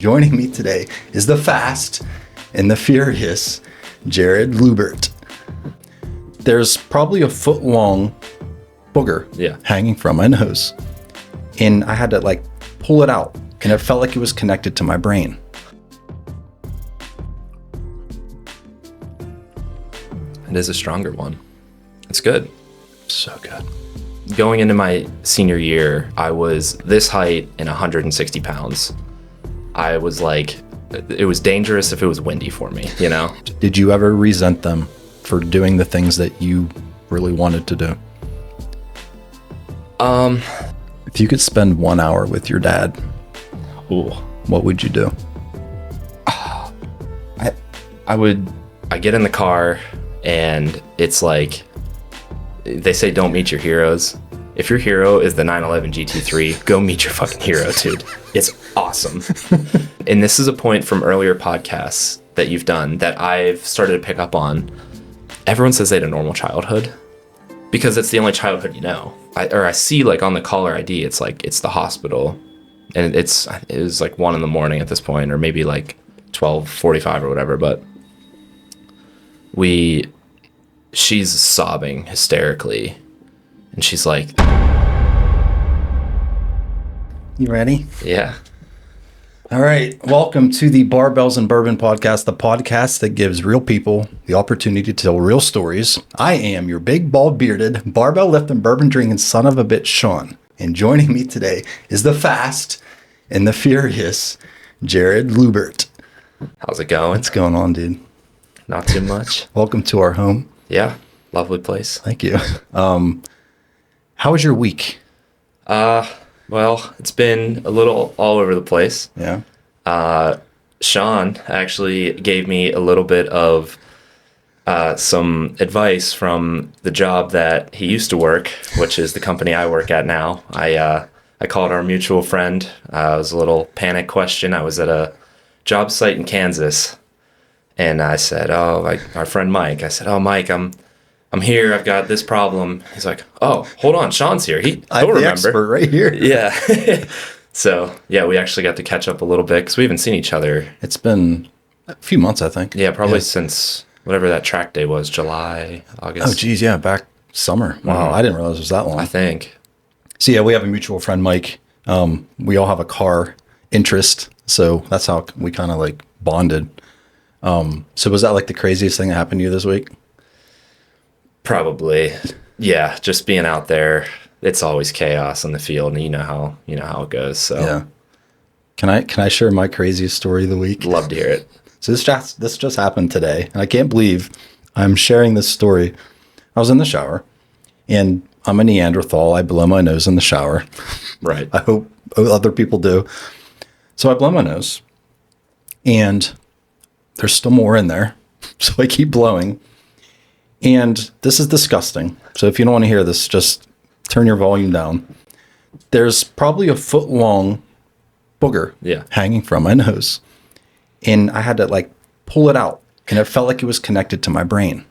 Joining me today is the fast and the furious Jared Lubbert. There's probably a foot long booger hanging from my nose, and I had to pull it out, and it felt like it was connected to my brain. It is a stronger one. It's good. So good. Going into my senior year, I was this height and 160 pounds. I was it was dangerous if it was windy for me, you know? Did you ever resent them for doing the things that you really wanted to do? If you could spend 1 hour with your dad, what would you do? I get in the car and it's like, they say don't meet your heroes. If your hero is the 911 GT3, go meet your fucking hero, dude. It's awesome. And this is a point from earlier podcasts that you've done that I've started to pick up on. Everyone says they had a normal childhood because it's the only childhood you know. I see on the caller ID, it's the hospital, and it was 1 a.m. at this point, or maybe 12:45 or whatever. But she's sobbing hysterically, and she's like, "You ready?" Yeah. All right. Welcome to the Barbells and Bourbon podcast, the podcast that gives real people the opportunity to tell real stories. I am your big, bald, bearded, barbell lifting, bourbon drinking son of a bitch, Shaun. And joining me today is the fast and the furious Jared Lubbert. How's it going? What's going on, dude? Not too much. Welcome to our home. Yeah. Lovely place. Thank you. How was your week? Well, it's been a little all over the place. Yeah. Shaun actually gave me a little bit of some advice from the job that he used to work, which is the company I work at now. I called our mutual friend. It was a little panic question. I was at a job site in Kansas, and I said, our friend Mike. I said, Mike, I'm here. I've got this problem. He's like, hold on. Shaun's here. He'll remember. The expert right here. Yeah. So, yeah, we actually got to catch up a little bit because we haven't seen each other. It's been a few months, I think. Yeah, probably since whatever that track day was, July, August. Oh, geez, yeah, back summer. Wow, Mm-hmm. I didn't realize it was that long. I think. So, yeah, we have a mutual friend, Mike. We all have a car interest, so that's how we kind of bonded. So was that the craziest thing that happened to you this week? Probably. Yeah, just being out there, it's always chaos in the field, and you know how it goes. So yeah. Can I share my craziest story of the week? Love to hear it. So this just happened today, and I can't believe I'm sharing this story. I was in the shower, and I'm a Neanderthal. I blow my nose in the shower. Right. I hope other people do. So I blow my nose, and there's still more in there. So I keep blowing. And this is disgusting. So if you don't want to hear this, just turn your volume down. There's probably a foot long booger hanging from my nose. And I had to pull it out, and it felt like it was connected to my brain.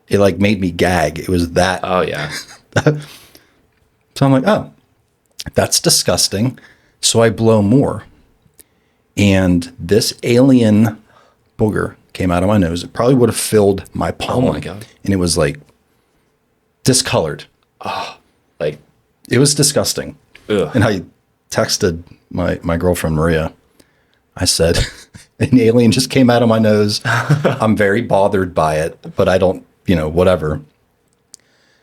It made me gag. It was that. Oh yeah. So I'm like, that's disgusting. So I blow more. And this alien booger came out of my nose. It probably would have filled my palm. Oh my God. And it was discolored. It was disgusting. Ugh. And I texted my girlfriend Maria. I said, an alien just came out of my nose. I'm very bothered by it, but I don't, whatever.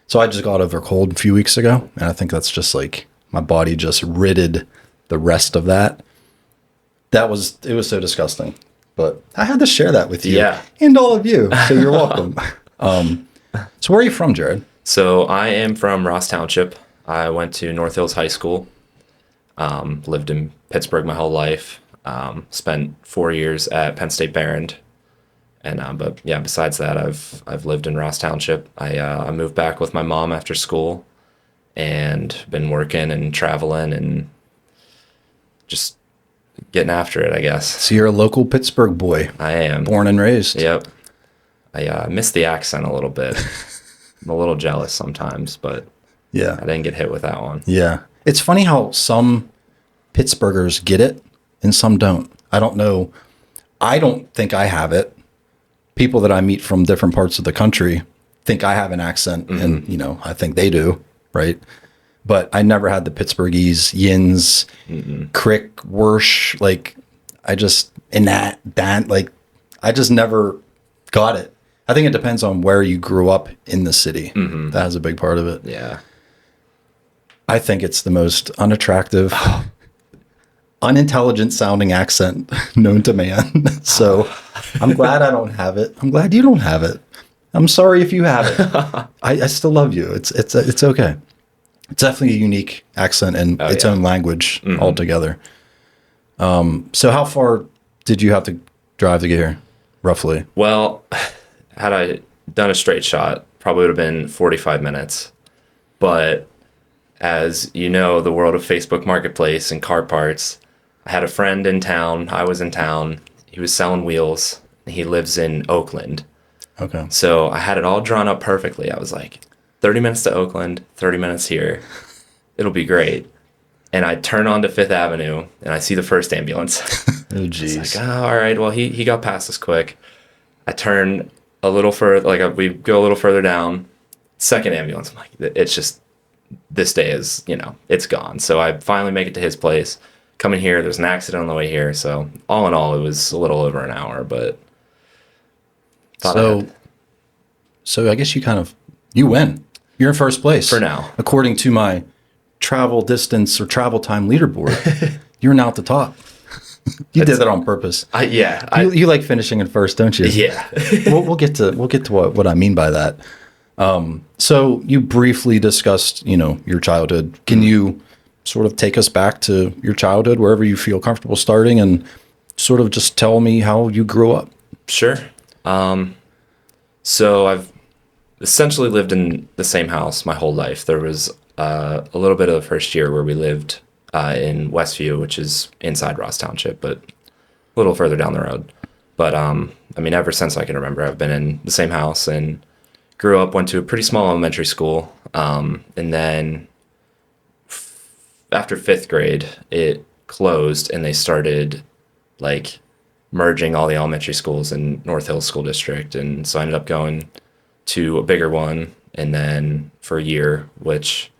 So I just got over a cold a few weeks ago, and I think that's just my body just ridded the rest of that. It was so disgusting. But I had to share that with you and all of you. So you're welcome. So where are you from, Jared? So I am from Ross Township. I went to North Hills High School. Lived in Pittsburgh my whole life. Spent 4 years at Penn State Behrend. And but yeah, besides that, I've lived in Ross Township. I moved back with my mom after school, and been working and traveling and just getting after it, I guess. So you're a local Pittsburgh boy. I am. Born and raised. Yep. I miss the accent a little bit. I'm a little jealous sometimes, but yeah, I didn't get hit with that one. Yeah. It's funny how some Pittsburghers get it and some don't. I don't know. I don't think I have it. People that I meet from different parts of the country think I have an accent, and I think they do, right? But I never had the Pittsburghese, yins, crick, wersh. Like, I just I just never got it. I think it depends on where you grew up in the city. That has a big part of it. Yeah. I think it's the most unattractive, unintelligent sounding accent known to man. So I'm glad I don't have it. I'm glad you don't have it. I'm sorry if you have it. I still love you. It's okay. It's definitely a unique accent and its own language altogether. So how far did you have to drive to get here, roughly? Well, had I done a straight shot, probably would have been 45 minutes. But as you know, the world of Facebook Marketplace and car parts, I had a friend in town. I was in town. He was selling wheels. He lives in Oakland. Okay. So I had it all drawn up perfectly. I was like, 30 minutes to Oakland, 30 minutes here. It'll be great. And I turn onto Fifth Avenue and I see the first ambulance. Oh, geez. It's like, all right, well, he got past us quick. I turn a little further, we go a little further down. Second ambulance. I'm like, it's just, this day is, it's gone. So I finally make it to his place. Coming here, there's an accident on the way here. So all in all, it was a little over an hour, but. So I guess you win. You're in first place. For now. According to my travel distance or travel time leaderboard, you're now at the top. You did that on purpose. You like finishing in first, don't you? Yeah. we'll get to what I mean by that. So you briefly discussed, your childhood. Can you sort of take us back to your childhood, wherever you feel comfortable starting, and sort of just tell me how you grew up? Sure. So I've essentially lived in the same house my whole life. There was a little bit of the first year where we lived in Westview, which is inside Ross Township, but a little further down the road. But ever since I can remember, I've been in the same house and grew up, went to a pretty small elementary school. And then after fifth grade, it closed and they started merging all the elementary schools in North Hills School District. And so I ended up going to a bigger one, and then for a year, which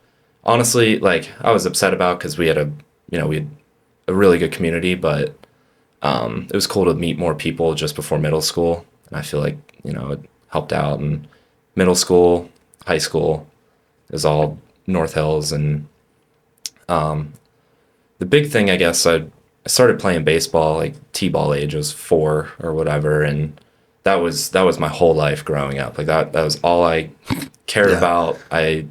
honestly, I was upset about because we had a really good community, but it was cool to meet more people just before middle school. And I feel like, it helped out. And middle school, high school, it was all North Hills. And the big thing, I guess, I started playing baseball, T-ball age. I was 4 or whatever. And that was my whole life growing up. That was all I cared about. I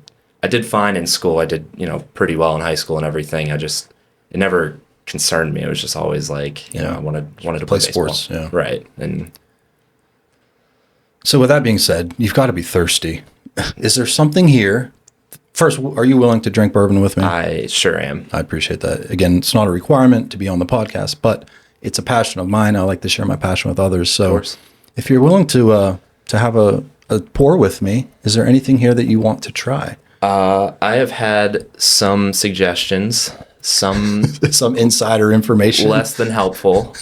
did fine in school. I did, pretty well in high school and everything. It never concerned me. It was just always I wanted to play sports. Baseball. Yeah. Right. And so with that being said, you've got to be thirsty. Is there something here? First, are you willing to drink bourbon with me? I sure am. I appreciate that. Again, it's not a requirement to be on the podcast, but it's a passion of mine. I like to share my passion with others. So if you're willing to have a pour with me, is there anything here that you want to try? I have had some suggestions, some insider information, less than helpful,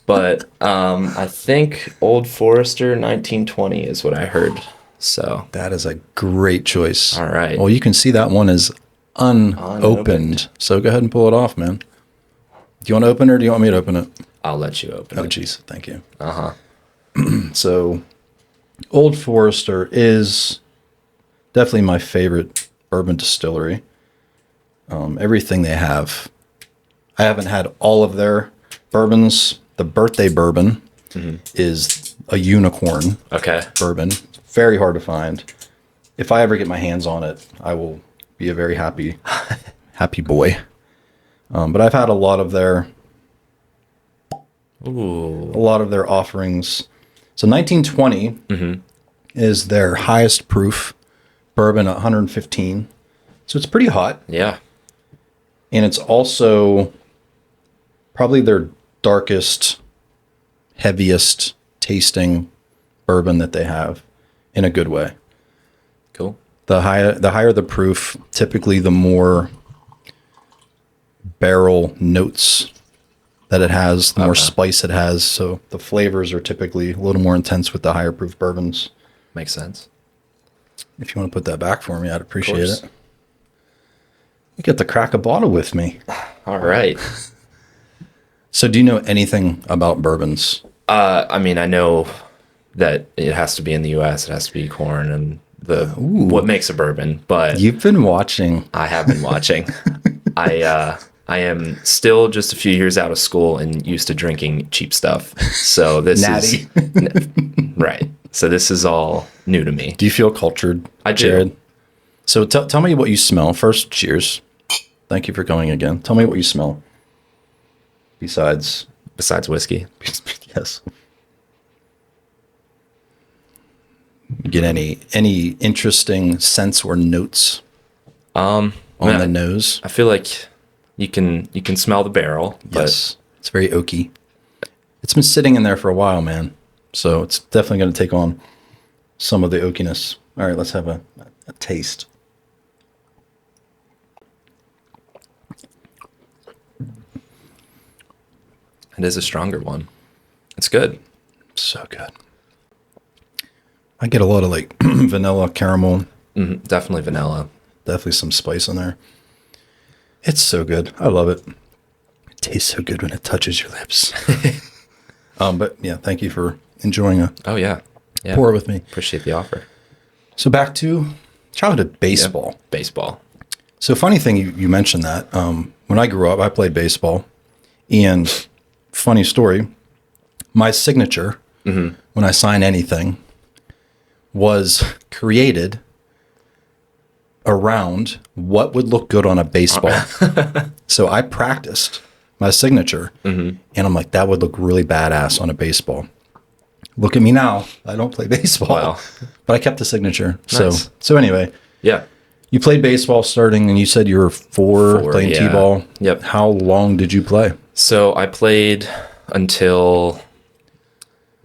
but I think Old Forester 1920 is what I heard. So that is a great choice. All right. Well, you can see that one is unopened. So go ahead and pull it off, man. Do you want to open it or do you want me to open it? I'll let you open it. Oh, geez. Thank you. Uh-huh. So Old Forester is definitely my favorite bourbon distillery. Everything they have. I haven't had all of their bourbons. The birthday bourbon is a unicorn bourbon. Very hard to find. If I ever get my hands on it, I will be a very happy boy. But I've had a lot of their offerings. So 1920 is their highest proof bourbon at 115. So it's pretty hot. Yeah. And it's also probably their darkest, heaviest tasting bourbon that they have in a good way. Cool. The higher the proof, typically the more barrel notes that it has, the more spice it has. So the flavors are typically a little more intense with the higher proof bourbons. Makes sense. If you want to put that back for me, I'd appreciate it. You get to crack a bottle with me. All right. So do you know anything about bourbons? I mean, I know that it has to be in the U.S. It has to be corn and what makes a bourbon. But You've been watching. I have been watching. I am still just a few years out of school and used to drinking cheap stuff. So this Natty. is right. So this is all new to me. Do you feel cultured, I do. Jared? So tell me what you smell. First, cheers. Thank you for coming again. Tell me what you smell. Besides whiskey. Yes. Get any interesting scents or notes on the nose? I feel like you can smell the barrel. Yes. It's very oaky. It's been sitting in there for a while, man. So it's definitely going to take on some of the oakiness. All right, let's have a taste. It is a stronger one. It's good. So good. I get a lot of like vanilla, caramel. Definitely vanilla. Definitely some spice in there. It's so good. I love it. It tastes so good when it touches your lips. But yeah, thank you for enjoying a Yeah. pour with me. Appreciate the offer. So back to childhood baseball. Yeah. Baseball. So funny thing you mentioned that. When I grew up, I played baseball. And funny story, my signature when I sign anything was created around what would look good on a baseball. So I practiced my signature and I'm like, that would look really badass on a baseball. Look at me now. I don't play baseball, Wow. but I kept the signature. Nice. So anyway, Yeah. you played baseball starting and you said you were four playing yeah. T-ball. Yep. How long did you play? So I played until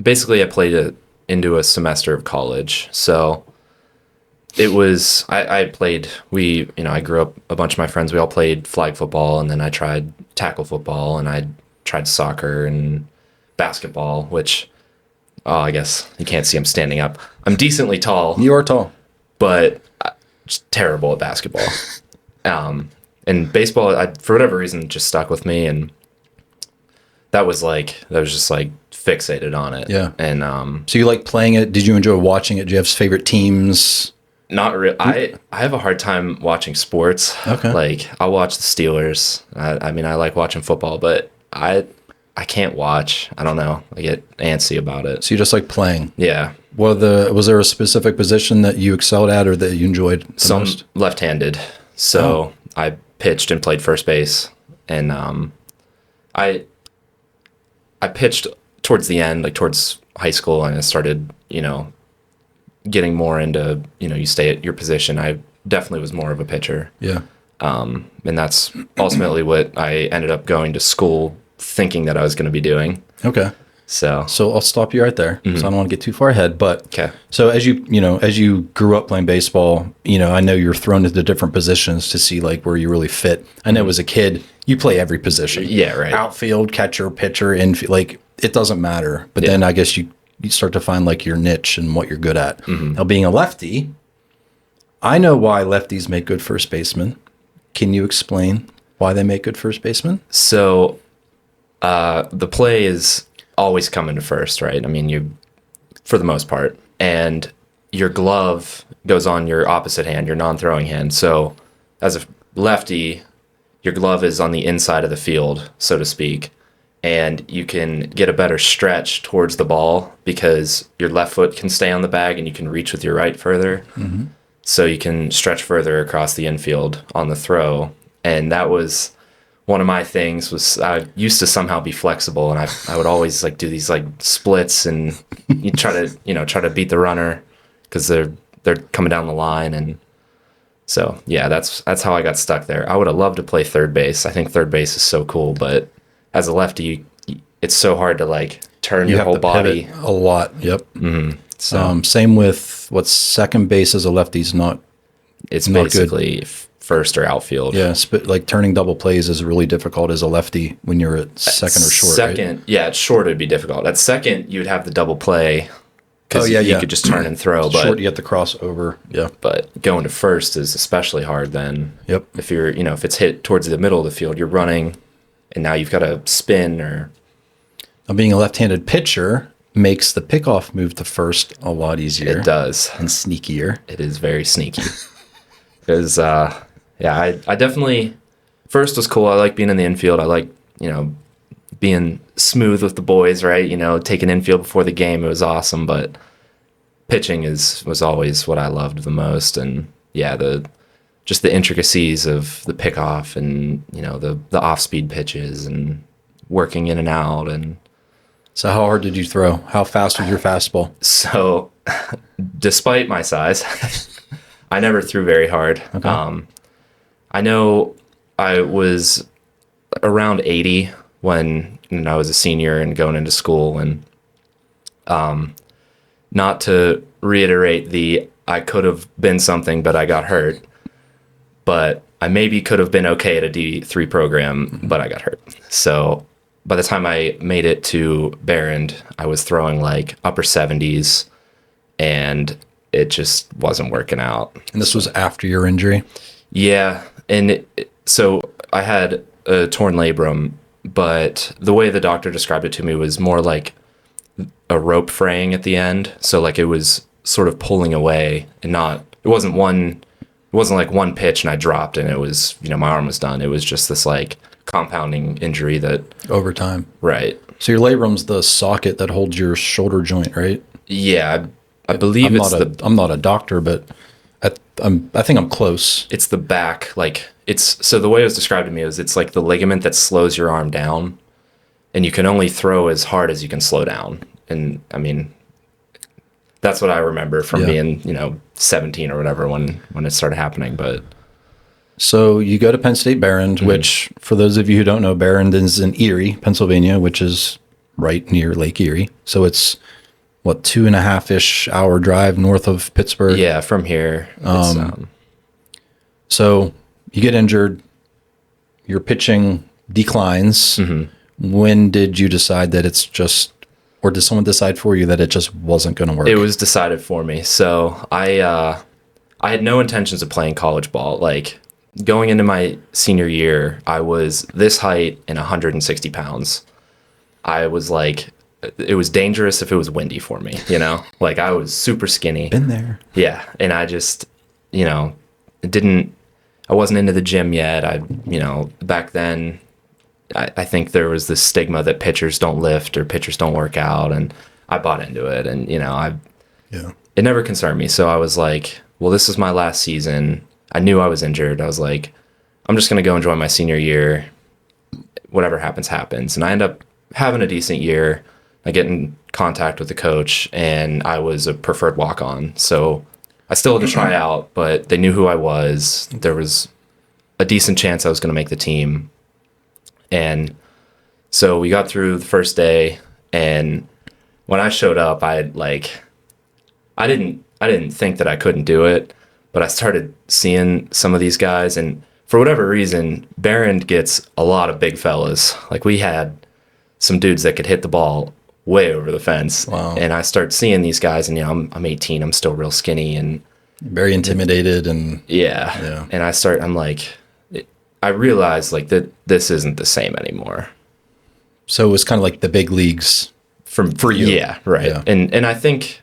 basically I played into a semester of college. So it was, I played, I grew up, a bunch of my friends, we all played flag football, and then I tried tackle football, and I tried soccer and basketball, which, I guess you can't see I'm standing up. I'm decently tall. You are tall. But just terrible at basketball. And baseball, for whatever reason, just stuck with me, and that was just like fixated on it. Yeah. And So you like playing it? Did you enjoy watching it? Do you have favorite teams? not really. I have a hard time watching sports. Okay. Like I'll watch the Steelers. I mean, I like watching football, but I can't watch. I don't know. I get antsy about it. So you just like playing? Yeah. Was there a specific position that you excelled at or that you enjoyed the most? Left-handed. So I pitched and played first base, and I pitched towards the end, like towards high school, and I started, getting more into, you stay at your position. I definitely was more of a pitcher. Yeah. And that's ultimately what I ended up going to school thinking that I was going to be doing. Okay. So So I'll stop you right there. So I don't want to get too far ahead, but okay. So as you grew up playing baseball, I know you're thrown into different positions to see like where you really fit. I know as a kid, you play every position. Yeah, right. Outfield, catcher, pitcher, infield, like it doesn't matter. But then I guess you start to find like your niche and what you're good at. Now being a lefty, I know why lefties make good first basemen. Can you explain why they make good first basemen? So the play is always coming to first, right? I mean, for the most part, and your glove goes on your opposite hand, your non-throwing hand. So as a lefty, your glove is on the inside of the field, so to speak, and you can get a better stretch towards the ball because your left foot can stay on the bag and you can reach with your right further. So you can stretch further across the infield on the throw. And that was one of my things. Was I used to somehow be flexible, and I would always like do these like splits, and you try to beat the runner because they're coming down the line. And so yeah, that's how I got stuck there. I would have loved to play third base. I think third base is so cool, but as a lefty, it's so hard to like turn You your have whole to body. pivot a lot. Yep. So Same with second base as a lefty is not. it's not basically first or outfield. Yeah, like turning double plays is really difficult as a lefty when you're at second or short. Second, right? Yeah, at short it'd be difficult. At second, you'd have the double play because you could just turn and throw. But short, you get the crossover. Yeah, but going to first is especially hard. Then, yep. If you're, if it's hit towards the middle of the field, you're running, and now you've got to spin or. Now, being a left-handed pitcher makes the pickoff move to first a lot easier. It does, and sneakier. It is very sneaky. Because I definitely first was cool. I like being in the infield. I like being smooth with the boys, right? Taking infield before the game. It was awesome. But pitching was always what I loved the most. And yeah, the intricacies of the pickoff and the off speed pitches and working in and out. And so, how hard did you throw? How fast was your fastball? So, despite my size. I never threw very hard. Okay. I know I was around 80 when I was a senior and going into school. And not to reiterate I could have been something, but I got hurt. But I maybe could have been okay at a D3 program, but I got hurt. So by the time I made it to Barron, I was throwing like upper 70s, and it just wasn't working out. And this was after your injury? Yeah. And so I had a torn labrum, but the way the doctor described it to me was more like a rope fraying at the end. So like it was sort of pulling away and it wasn't like one pitch and I dropped and it was, my arm was done. It was just this like compounding injury that. Over time. Right. So your labrum's the socket that holds your shoulder joint, right? Yeah. I believe I'm not a doctor, but I think I'm close. It's the back, so the way it was described to me is it's like the ligament that slows your arm down, and you can only throw as hard as you can slow down. And I mean, that's what I remember from being 17 or whatever when it started happening. But so you go to Penn State Barron, which for those of you who don't know, Barron is in Erie, Pennsylvania, which is right near Lake Erie. So it's 2.5-ish hour drive north of Pittsburgh. Yeah, from here. So you get injured, your pitching declines. Mm-hmm. When did you decide that or did someone decide for you that it just wasn't going to work? It was decided for me. So I had no intentions of playing college ball. Like going into my senior year, I was this height and 160 pounds. I was like, it was dangerous if it was windy for me, like I was super skinny. Been there. Yeah. And I just, I wasn't into the gym yet. Back then I think there was this stigma that pitchers don't lift or pitchers don't work out. And I bought into it and, it never concerned me. So I was like, well, this is my last season. I knew I was injured. I was like, I'm just going to go enjoy my senior year. Whatever happens, happens. And I end up having a decent year. I get in contact with the coach, and I was a preferred walk-on. So I still had to try out, but they knew who I was. There was a decent chance I was going to make the team. And so we got through the first day, and when I showed up, I didn't think that I couldn't do it, but I started seeing some of these guys, and for whatever reason, Barron gets a lot of big fellas. Like we had some dudes that could hit the ball way over the fence. Wow. And I start seeing these guys, and I'm 18, I'm still real skinny and very intimidated. And yeah. And I realized like that this isn't the same anymore. So it was kind of like the big leagues for you. Yeah, right. Yeah. And I think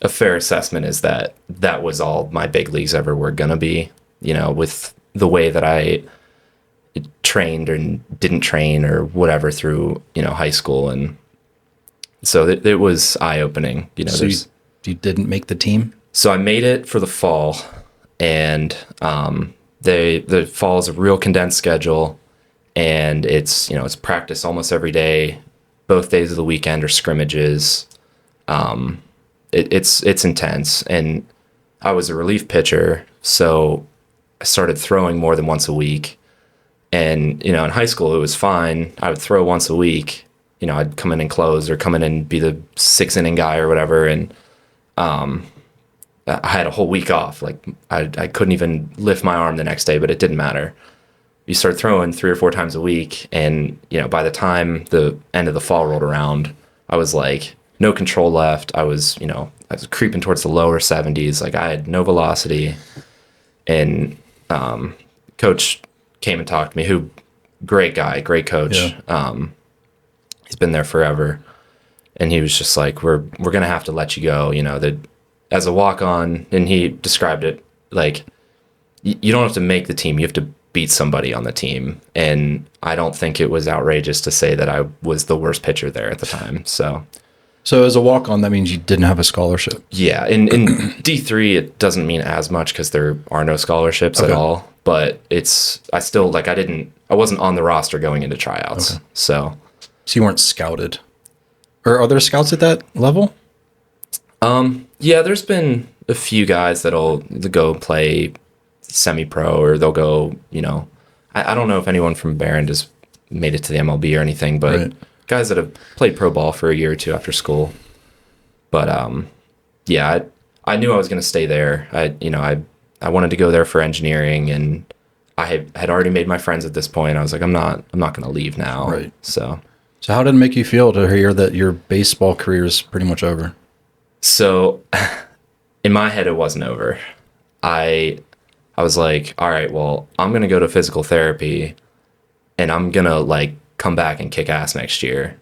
a fair assessment is that was all my big leagues ever were gonna be, with the way that I trained and didn't train or whatever through, high school. And so it was eye-opening. So you didn't make the team? So I made it for the fall, and the fall is a real condensed schedule, and it's practice almost every day. Both days of the weekend are scrimmages. It's intense, and I was a relief pitcher, so I started throwing more than once a week. And in high school it was fine. I would throw once a week. I'd come in and close or come in and be the 6-inning guy or whatever. And I had a whole week off. Like I couldn't even lift my arm the next day, but it didn't matter. You start throwing 3 or 4 times a week, and by the time the end of the fall rolled around, I was like no control left. I was creeping towards the lower 70s. Like I had no velocity, and coach came and talked to me. Great guy, great coach. Yeah. He's been there forever, and he was just like, we're gonna have to let you go. That as a walk on, and he described it like you don't have to make the team, you have to beat somebody on the team. And I don't think it was outrageous to say that I was the worst pitcher there at the time. So as a walk-on, that means you didn't have a scholarship. Yeah, in D3 it doesn't mean as much because there are no scholarships at all. But I wasn't on the roster going into tryouts. Okay. So you weren't scouted, or are there scouts at that level? Yeah, there's been a few guys that'll go play semi-pro, or they'll go, I don't know if anyone from Barron has made it to the MLB or anything, but right. Guys that have played pro ball for a year or two after school. But yeah, I knew I was going to stay there. I wanted to go there for engineering, and I had already made my friends at this point. I was like, I'm not going to leave now. Right. So how did it make you feel to hear that your baseball career is pretty much over? So in my head, it wasn't over. I was like, all right, well, I'm going to go to physical therapy, and I'm going to come back and kick ass next year.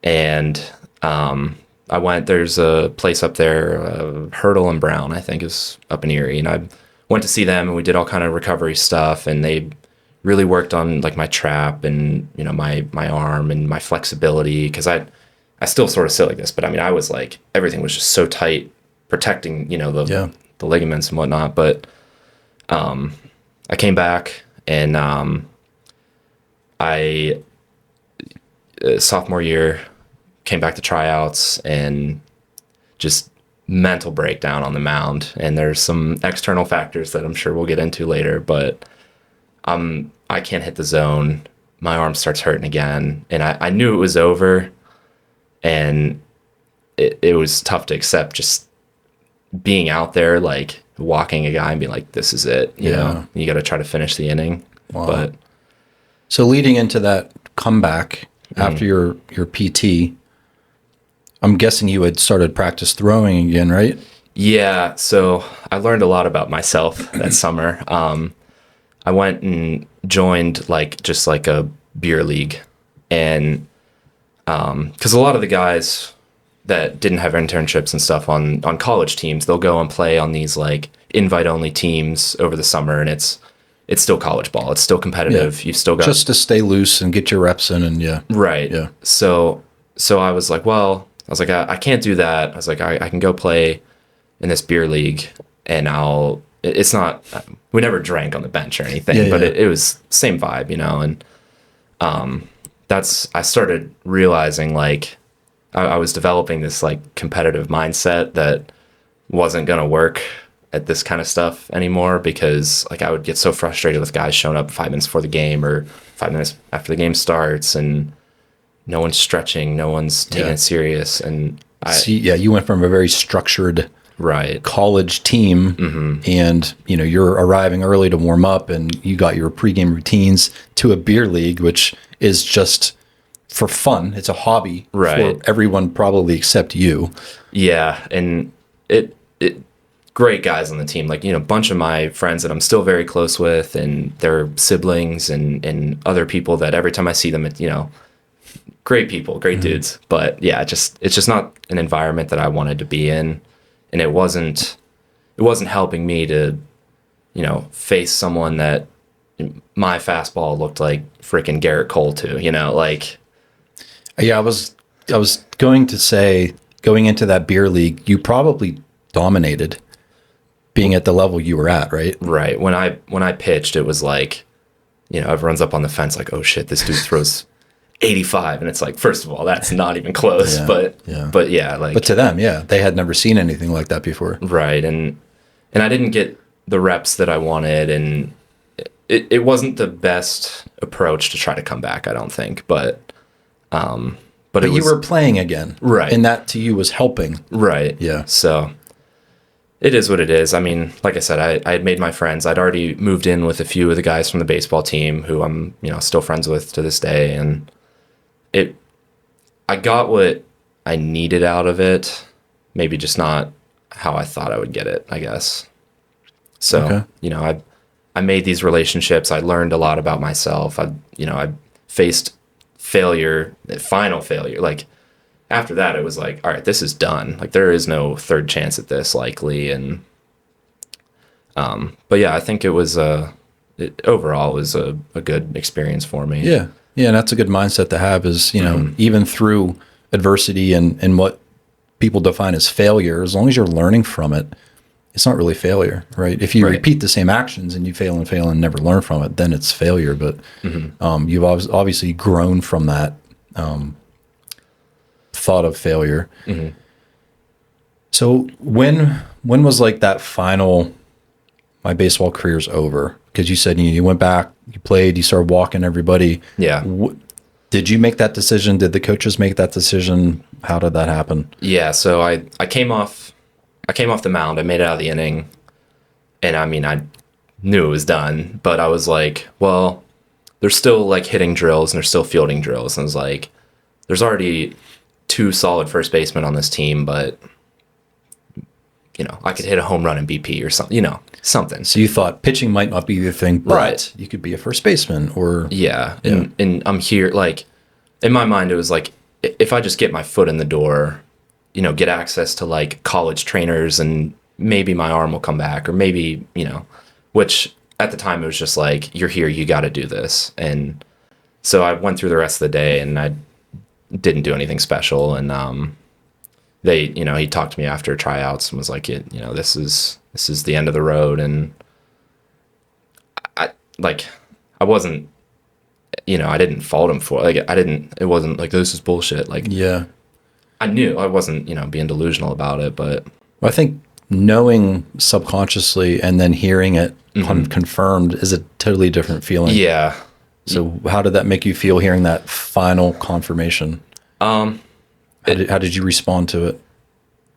And I went, there's a place up there, Hurdle and Brown, I think is up in Erie. And I went to see them, and we did all kind of recovery stuff, and they really worked on my trap and, my arm and my flexibility. Cause I still sort of sit like this, but I was everything was just so tight, protecting, the ligaments and whatnot. But I came back, and sophomore year came back to tryouts, and just mental breakdown on the mound. And there's some external factors that I'm sure we'll get into later, but I can't hit the zone. My arm starts hurting again, and I knew it was over, and it was tough to accept, just being out there, walking a guy and being like, this is it, you know, you got to try to finish the inning. Wow. But so leading into that comeback after your PT, I'm guessing you had started practice throwing again, right? Yeah. So I learned a lot about myself that summer. I went and joined just a beer league, and because a lot of the guys that didn't have internships and stuff on college teams, they'll go and play on these invite only teams over the summer, and it's still college ball. It's still competitive. You've still got just to stay loose and get your reps in, and right. Yeah. So I was like, I can't do that. I was like, I can go play in this beer league, and it's not, we never drank on the bench or anything, but it was same vibe, and I started realizing I was developing this competitive mindset that wasn't going to work at this kind of stuff anymore, because I would get so frustrated with guys showing up 5 minutes before the game or 5 minutes after the game starts, and no one's stretching, no one's taking it serious. And you went from a very structured right college team, and you're arriving early to warm up, and you got your pregame routines, to a beer league, which is just for fun. It's a hobby for everyone, probably except you. Yeah, and it great guys on the team, a bunch of my friends that I'm still very close with, and their siblings and other people that every time I see them, great people, great dudes. But yeah, it's just not an environment that I wanted to be in, and it wasn't helping me to face someone that my fastball looked like freaking Garrett Cole to, Yeah, I was going to say, going into that beer league, you probably dominated, being at the level you were at, right? Right. When I pitched, it was everyone's up on the fence oh shit, this dude throws 85, and it's first of all, that's not even close. But to them, they had never seen anything like that before. Right. And I didn't get the reps that I wanted, and it wasn't the best approach to try to come back, I don't think. But you were playing again. Right. And that to you was helping. Right. Yeah. So It is what it is. I mean, like I said, I had made my friends. I'd already moved in with a few of the guys from the baseball team who I'm, still friends with to this day. And I got what I needed out of it, maybe just not how I thought I would get it, I guess. So, okay. I made these relationships. I learned a lot about myself. I faced failure, final failure. Like, after that, it was like, all right, this is done. Like, there is no third chance at this, likely. And, but yeah, I think it was overall was a good experience for me. Yeah. Yeah. And that's a good mindset to have is, even through adversity and what people define as failure, as long as you're learning from it, it's not really failure, right? If you repeat the same actions and you fail and never learn from it, then it's failure. But you've obviously grown from that thought of failure. Mm-hmm. So when was like that final, my baseball career's over? Because you said you went back, you played, you started walking everybody. Yeah. Did you make that decision? Did the coaches make that decision? How did that happen? Yeah. So I came off the mound. I made it out of the inning, and I mean, I knew it was done, but I was like, well, there's still like hitting drills and there's still fielding drills. And I was like, there's already 2 solid first basemen on this team, but I could hit a home run in BP or something, something. So you thought pitching might not be your thing, but you could be a first baseman or. Yeah. And I'm here, like, in my mind, it was like, if I just get my foot in the door, get access to like college trainers and maybe my arm will come back or maybe, which at the time it was just like, you're here, you got to do this. And so I went through the rest of the day and I didn't do anything special. And, he talked to me after tryouts and was like, this is the end of the road. And I wasn't, I didn't fault him for it. Like, it wasn't like, this is bullshit. Like, yeah, I knew I wasn't, being delusional about it, but I think knowing subconsciously and then hearing it confirmed is a totally different feeling. Yeah. So how did that make you feel hearing that final confirmation? How did you respond to it?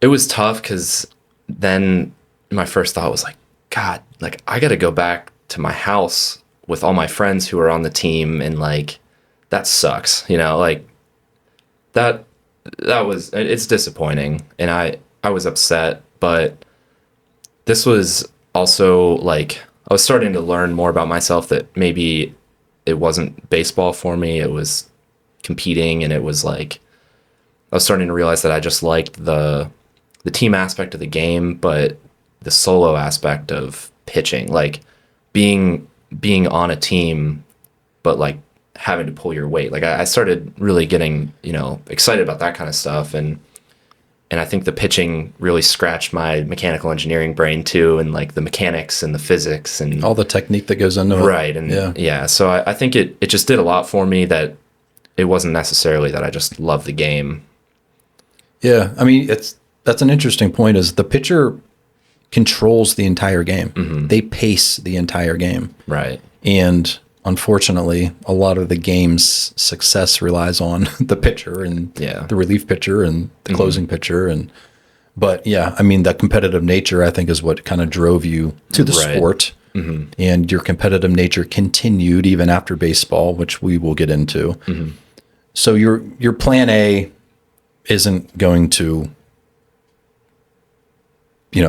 It was tough because then my first thought was like, God, like I got to go back to my house with all my friends who are on the team. And like, that sucks, like that was, it's disappointing. And I was upset, but this was also like, I was starting to learn more about myself that maybe it wasn't baseball for me. It was competing. And it was like, I was starting to realize that I just liked the team aspect of the game, but the solo aspect of pitching, like being on a team, but like having to pull your weight. Like I started really getting, excited about that kind of stuff. And I think the pitching really scratched my mechanical engineering brain too. And like the mechanics and the physics and all the technique that goes into it. Right. And yeah. So I think it just did a lot for me that it wasn't necessarily that I just loved the game. Yeah. I mean, that's an interesting point is the pitcher controls the entire game. Mm-hmm. They pace the entire game. Right. And unfortunately, a lot of the game's success relies on the pitcher and the relief pitcher and the closing pitcher. But yeah, I mean, that competitive nature, I think, is what kind of drove you to the sport. Mm-hmm. And your competitive nature continued even after baseball, which we will get into. Mm-hmm. So your plan A isn't going to,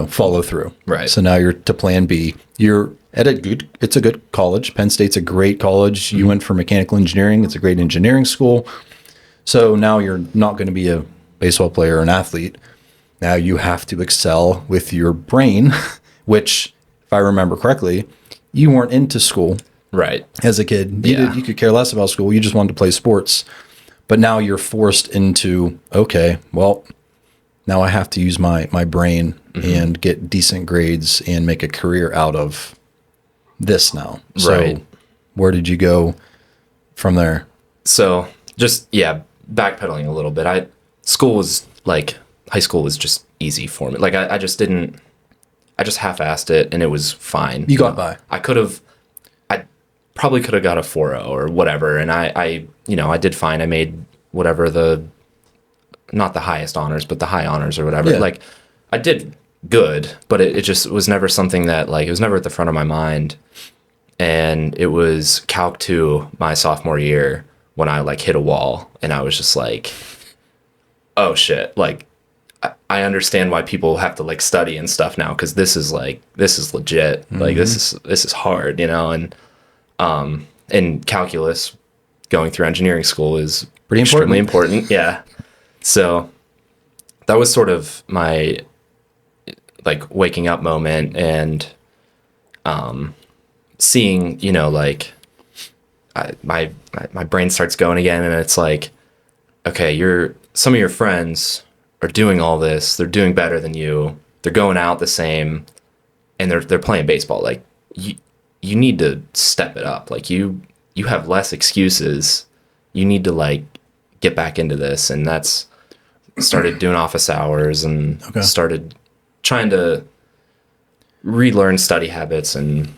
follow through. Right. So now you're to plan B. You're at it's a good college. Penn State's a great college. Mm-hmm. You went for mechanical engineering. It's a great engineering school. So now you're not going to be a baseball player or an athlete. Now you have to excel with your brain, which, if I remember correctly, you weren't into school. Right. As a kid. You could care less about school. You just wanted to play sports. But now you're forced into, okay, well, now I have to use my brain and get decent grades and make a career out of this now. Right. So where did you go from there? So just, backpedaling a little bit. High school was just easy for me. Like I just half-assed it and it was fine. You got by. I probably could have got a 4.0 or whatever. And I did fine. I made whatever not the highest honors, but the high honors or whatever. Yeah. Like I did good, but it just was never something that like, it was never at the front of my mind. And it was Calc 2 my sophomore year when I like hit a wall and I was just like, oh shit, like I understand why people have to like study and stuff now, because this is legit. Mm-hmm. Like this is hard, you know. And calculus, going through engineering school, is pretty extremely important. Yeah. So that was sort of my like waking up moment, and seeing, you know, like my brain starts going again, and it's like, okay, some of your friends are doing all this, they're doing better than you, they're going out the same, and they're playing baseball. Like you need to step it up. Like you have less excuses. You need to like get back into this. And that's started doing office hours and started trying to relearn study habits and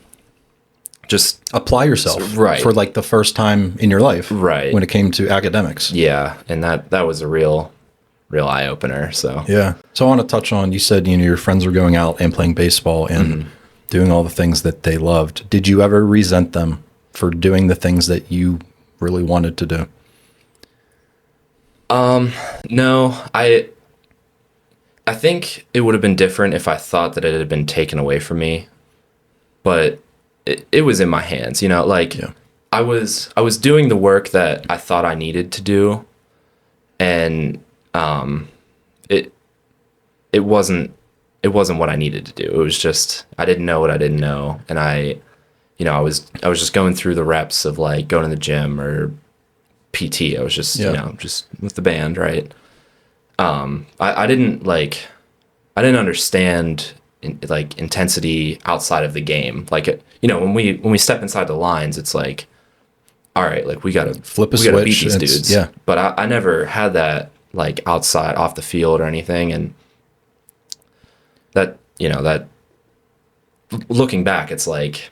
just apply yourself for like the first time in your life, when it came to academics. Yeah. And that was a real eye opener. So yeah. So I want to touch on, you said, you know, your friends were going out and playing baseball and doing all the things that they loved. Did you ever resent them for doing the things that you really wanted to do? No, I think it would have been different if I thought that it had been taken away from me, but it was in my hands, you know, like I was doing the work that I thought I needed to do. And, it wasn't what I needed to do. It was just, I didn't know what I didn't know. And I was just going through the reps of like going to the gym or PT. I was just, you know, just with the band. Right. I didn't understand like intensity outside of the game. Like, you know, when we step inside the lines, it's like, all right, like we gotta beat these dudes. Yeah. But I never had that like outside off the field or anything. And that, you know, that looking back, it's like,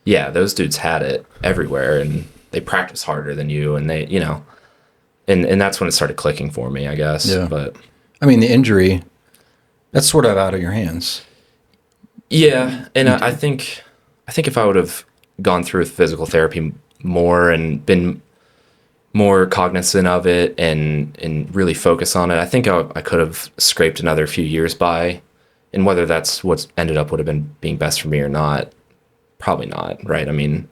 yeah, those dudes had it everywhere and they practice harder than you. And they, you know, and that's when it started clicking for me, I guess. Yeah. But I mean, the injury, that's sort of out of your hands. Yeah. And I think if I would have gone through physical therapy more and been more cognizant of it and really focus on it, I think I could have scraped another few years by. And whether that's what ended up would have been being best for me or not, probably not, right? I mean,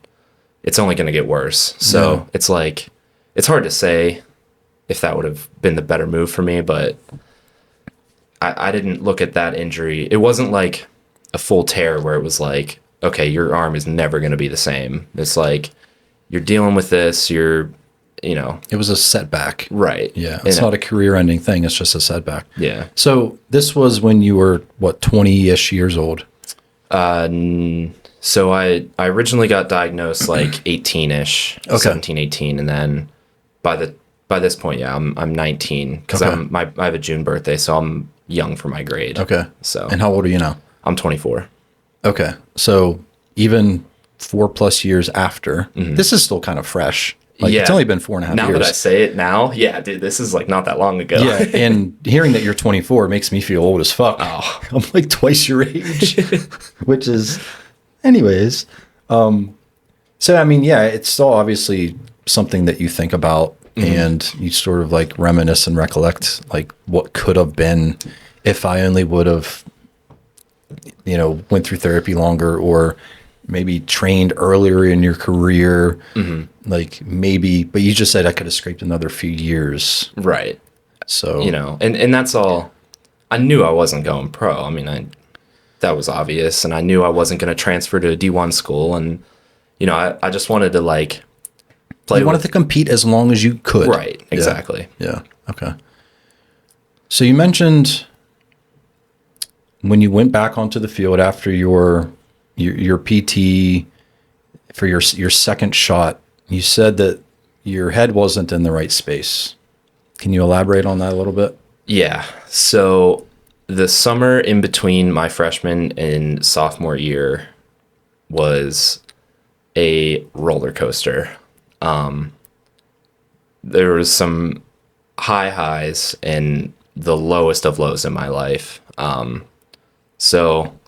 it's only going to get worse. So it's like, it's hard to say if that would have been the better move for me, but I didn't look at that injury. It wasn't like a full tear where it was like, okay, your arm is never going to be the same. It's like, you're dealing with this, you know. It was a setback. Right. Yeah. It's not a career-ending thing. It's just a setback. Yeah. So this was when you were, what, 20-ish years old? So I originally got diagnosed like 18-ish, 17, 18. And then by this point, yeah, I'm 19 because I have a June birthday. So I'm young for my grade. Okay. So. And how old are you now? I'm 24. Okay. So even 4+ years after, this is still kind of fresh. Like, it's only been 4.5 years. Now that I say it now, yeah, dude, this is like not that long ago. Yeah, and hearing that you're 24 makes me feel old as fuck. Oh. I'm like twice your age, which is, anyways. So, I mean, yeah, it's still obviously something that you think about and you sort of like reminisce and recollect like what could have been if I only would have, you know, went through therapy longer or maybe trained earlier in your career, like maybe, but you just said I could have scraped another few years. Right. So, you know, and that's all. I knew I wasn't going pro. I mean, that was obvious. And I knew I wasn't going to transfer to a D1 school. And, you know, I just wanted to like play. You wanted to compete as long as you could. Right. Exactly. Yeah. Okay. So you mentioned when you went back onto the field after your PT for your second shot, you said that your head wasn't in the right space. Can you elaborate on that a little bit? Yeah. So the summer in between my freshman and sophomore year was a roller coaster. There was some high highs and the lowest of lows in my life. So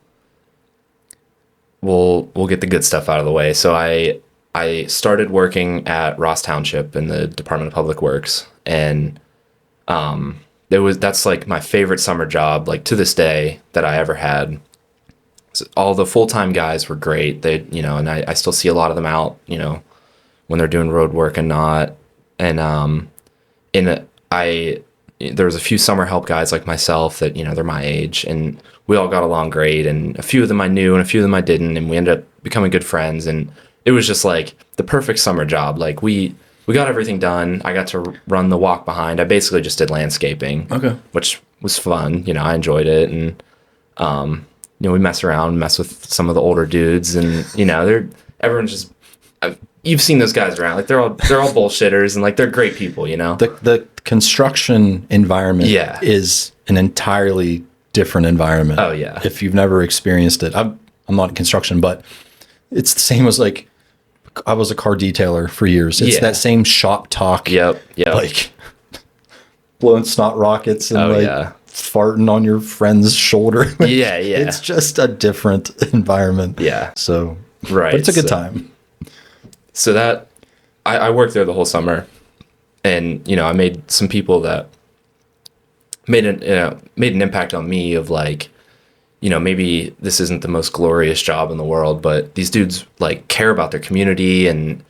we'll get the good stuff out of the way. So I started working at Ross Township in the Department of Public Works, and that's like my favorite summer job, like to this day, that I ever had. So all the full-time guys were great. They, and I still see a lot of them out, when they're doing road work and not. And there was a few summer help guys like myself that, they're my age, and we all got along great. And a few of them I knew and a few of them I didn't. And we ended up becoming good friends. And it was just like the perfect summer job. Like we got everything done. I got to run the walk behind. I basically just did landscaping, which was fun. I enjoyed it. And, we mess with some of the older dudes, and, everyone's just, you've seen those guys around. Like they're all bullshitters, and like they're great people. The construction environment is an entirely different environment. Oh yeah. If you've never experienced it, I'm not in construction, but it's the same as like I was a car detailer for years. It's that same shop talk. Yep. Like blowing snot rockets and farting on your friend's shoulder. Yeah. It's just a different environment. Yeah. So right. But it's a good time. So that I worked there the whole summer, and I made some people that made an impact on me of like, maybe this isn't the most glorious job in the world, but these dudes like care about their community, and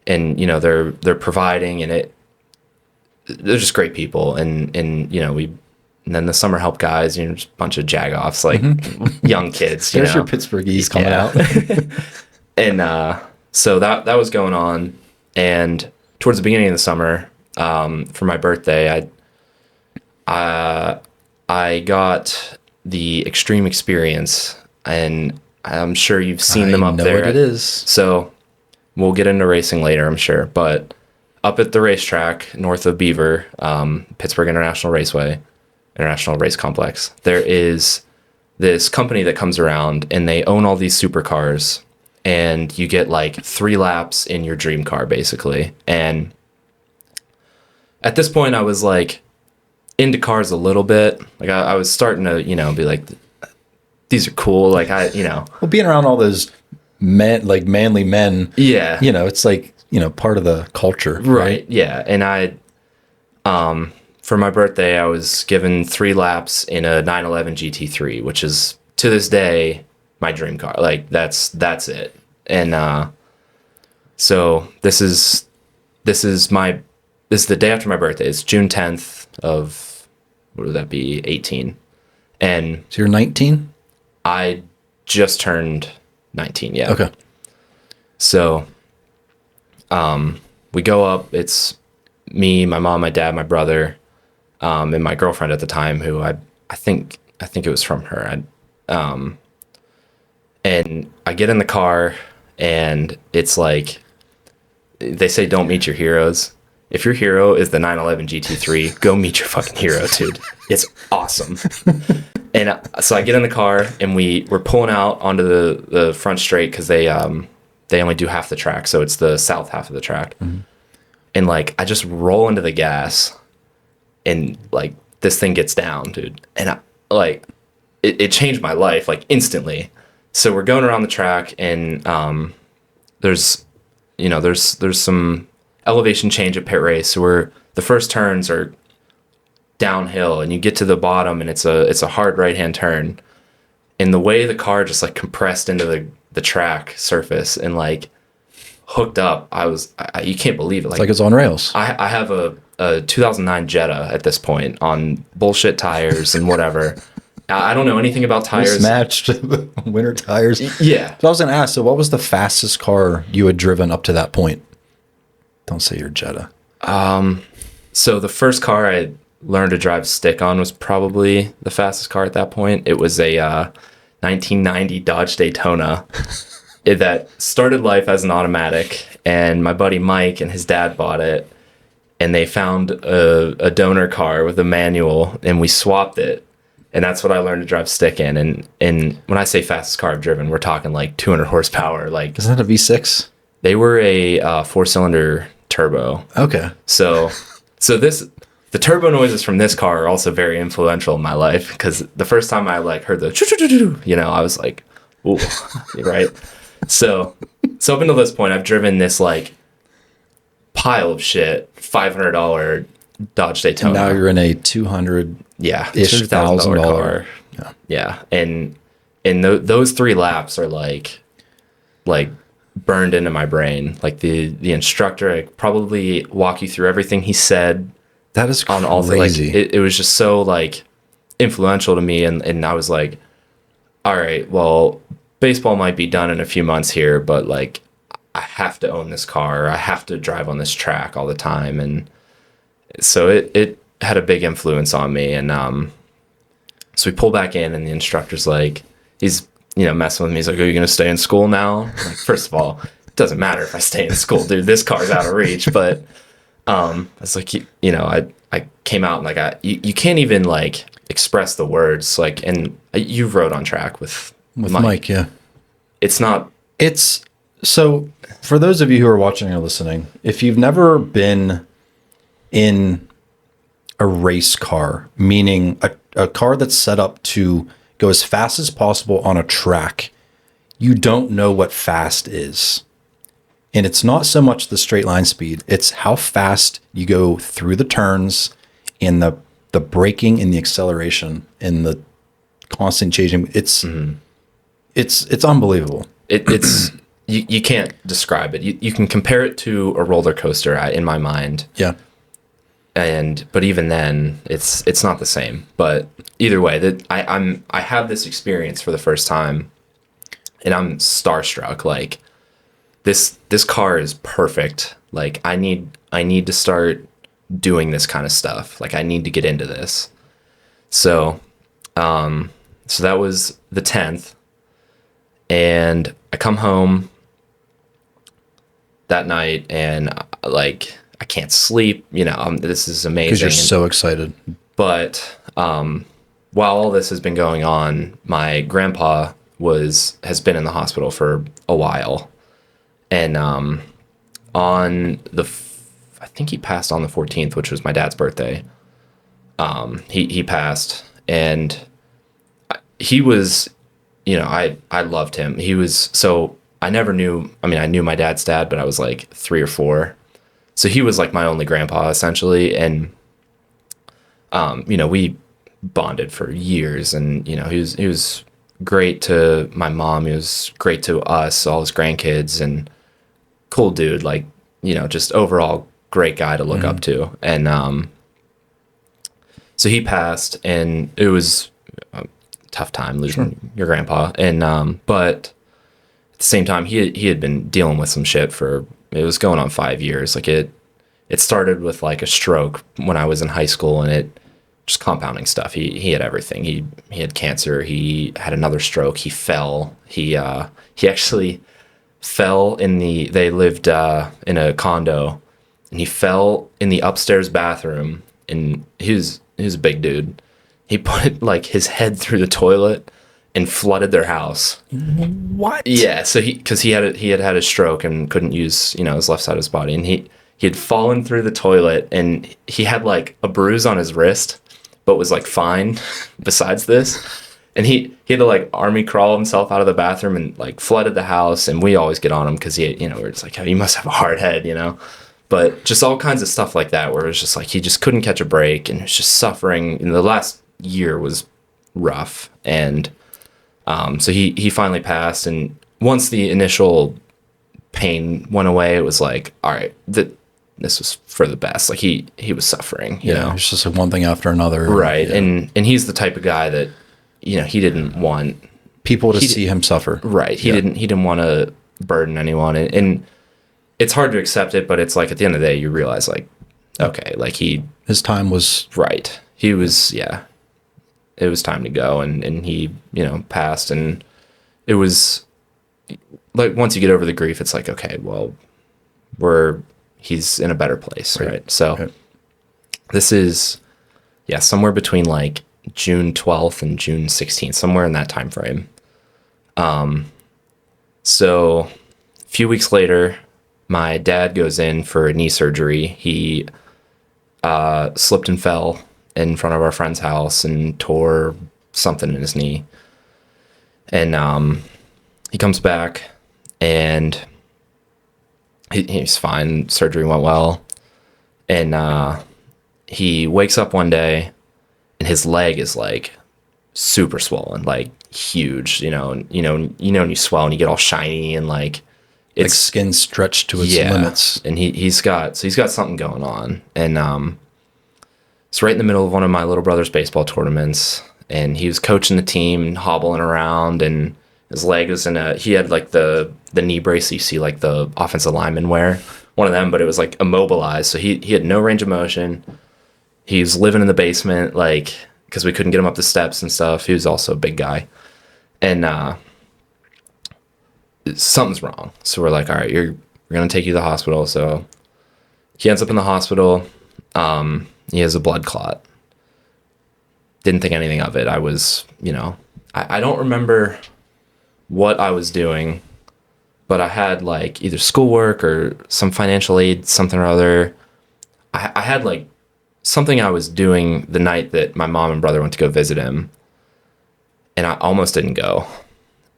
they're providing, and they're just great people, and then the summer help guys, just a bunch of jagoffs, like young kids. There's your Pittsburghese coming out. And so that was going on, and towards the beginning of the summer, for my birthday, I got the Extreme Experience, and I'm sure you've seen them up there. I know what it is. So we'll get into racing later, I'm sure. But up at the racetrack north of Beaver, Pittsburgh International Race Complex, there is this company that comes around, and they own all these supercars, and you get like 3 laps in your dream car, basically. And at this point, I was like into cars a little bit. Like I was starting to, be like, these are cool. Like well, being around all those men, like manly men. Yeah. It's like, part of the culture. Right. Yeah. And for my birthday, I was given 3 laps in a 911 GT3, which is to this day my dream car. Like that's it. And so this is the day after my birthday. It's June 10th of, what would that be, 18. And so you're 19? I just turned 19, yeah. Okay. So we go up. It's me, my mom, my dad, my brother, and my girlfriend at the time, who I think it was from her. And I get in the car, and it's like, they say don't meet your heroes. If your hero is the 911 GT3, go meet your fucking hero, dude. It's awesome. And so I get in the car, and we're pulling out onto the front straight, because they only do half the track, so it's the south half of the track. Mm-hmm. And like I just roll into the gas, and like this thing gets down, dude. And it changed my life like instantly. So we're going around the track, and there's some elevation change at pit race. So the first turns are downhill, and you get to the bottom, and it's a hard right-hand turn. And the way the car just like compressed into the track surface and like hooked up, you can't believe it. It's like it's on rails. I have a 2009 Jetta at this point on bullshit tires and whatever. I don't know anything about tires. Matched winter tires. Yeah. So I was going to ask, so what was the fastest car you had driven up to that point? Don't say your Jetta. So the first car I learned to drive stick on was probably the fastest car at that point. It was a 1990 Dodge Daytona that started life as an automatic, and my buddy Mike and his dad bought it, and they found a donor car with a manual, and we swapped it. And that's what I learned to drive stick in. And when I say fastest car I've driven, we're talking like 200 horsepower. Like, isn't that a V6? They were a 4-cylinder turbo. Okay. So this the turbo noises from this car are also very influential in my life, because the first time I like heard the choo-choo-choo-choo, you know, I was like, ooh, right? So up until this point, I've driven this like pile of shit, $500 Dodge Daytona. Now you're in a 200 $200,000 car. Yeah. And those 3 laps are like burned into my brain. Like the instructor, I probably walk you through everything he said. That is crazy. On all the, like, it was just so like influential to me, and I was like, all right, well, baseball might be done in a few months here, but like I have to own this car. I have to drive on this track all the time. And so it had a big influence on me. And so we pull back in, and the instructor's like, he's, you know, messing with me. He's like, are you going to stay in school now? I'm like, first of all, it doesn't matter if I stay in school, dude. This car's out of reach. But it's like, you know, I came out and like, you can't even like express the words. Like, and you rode on track with Mike. Yeah. It's So for those of you who are watching or listening, if you've never been in a race car, meaning a car that's set up to go as fast as possible on a track, you don't know what fast is. And it's not so much the straight line speed, it's how fast you go through the turns and the braking and the acceleration and the constant changing. It's unbelievable. It's you can't describe it. You can compare it to a roller coaster in my mind. Yeah. But even then, it's not the same. But either way, that I have this experience for the first time, and I'm starstruck. Like this car is perfect. Like I need to start doing this kind of stuff. Like I need to get into this. So that was the 10th, and I come home that night, and like I can't sleep. You know, this is amazing. Because you're so excited. But while all this has been going on, my grandpa has been in the hospital for a while, and I think he passed on the 14th, which was my dad's birthday. He passed, and he was, you know, I loved him. He was, so I never knew, I mean, I knew my dad's dad, but I was like 3 or 4. So he was like my only grandpa essentially. And, you know, we bonded for years, and, you know, he was great to my mom. He was great to us, all his grandkids, and cool dude. Like, you know, just overall great guy to look up to. And, so he passed, and it was a tough time losing your grandpa. And, but at the same time, he had been dealing with some shit it was going on 5 years. Like it started with like a stroke when I was in high school, and it just compounding stuff. He had everything. He had cancer. He had another stroke. He fell. He actually fell they lived in a condo, and he fell in the upstairs bathroom, and he was a big dude. He put like his head through the toilet and flooded their house. What? Yeah, so because he had a stroke and couldn't use, you know, his left side of his body, and he had fallen through the toilet, and he had like a bruise on his wrist, but was like fine besides this. And he had to like army crawl himself out of the bathroom and like flooded the house. And we always get on him because we're just like, oh, you must have a hard head, you know. But just all kinds of stuff like that, where it was just like he just couldn't catch a break, and was just suffering. And the last year was rough. And so he finally passed. And once the initial pain went away, it was like, all right, this was for the best. Like he was suffering, you know. It's just like one thing after another. Right. Yeah. And he's the type of guy that, you know, he didn't want people to see him suffer. Right. He didn't want to burden anyone. And it's hard to accept it, but it's like at the end of the day, you realize like, okay, like his time was right. He was, it was time to go. And he, you know, passed. And it was like, once you get over the grief, it's like, okay, well, he's in a better place. Right. So this is, somewhere between like June 12th and June 16th, somewhere in that time frame. So a few weeks later, my dad goes in for a knee surgery. He slipped and fell in front of our friend's house and tore something in his knee. And he comes back and he's fine. Surgery went well. And he wakes up one day and his leg is like super swollen, like huge, when you swell and you get all shiny and like Like it's skin stretched to its limits. And he's got something going on. And it's right in the middle of one of my little brother's baseball tournaments, and he was coaching the team and hobbling around, and his leg was he had like the knee brace you see like the offensive linemen wear, one of them, but it was like immobilized. So he had no range of motion. He was living in the basement, like, because we couldn't get him up the steps and stuff. He was also a big guy. And something's wrong. So we're like, all right, we're going to take you to the hospital. So he ends up in the hospital. He has a blood clot. Didn't think anything of it. I was, I don't remember what I was doing, but I had like either schoolwork or some financial aid, something or other. I had like something I was doing the night that my mom and brother went to go visit him, and I almost didn't go.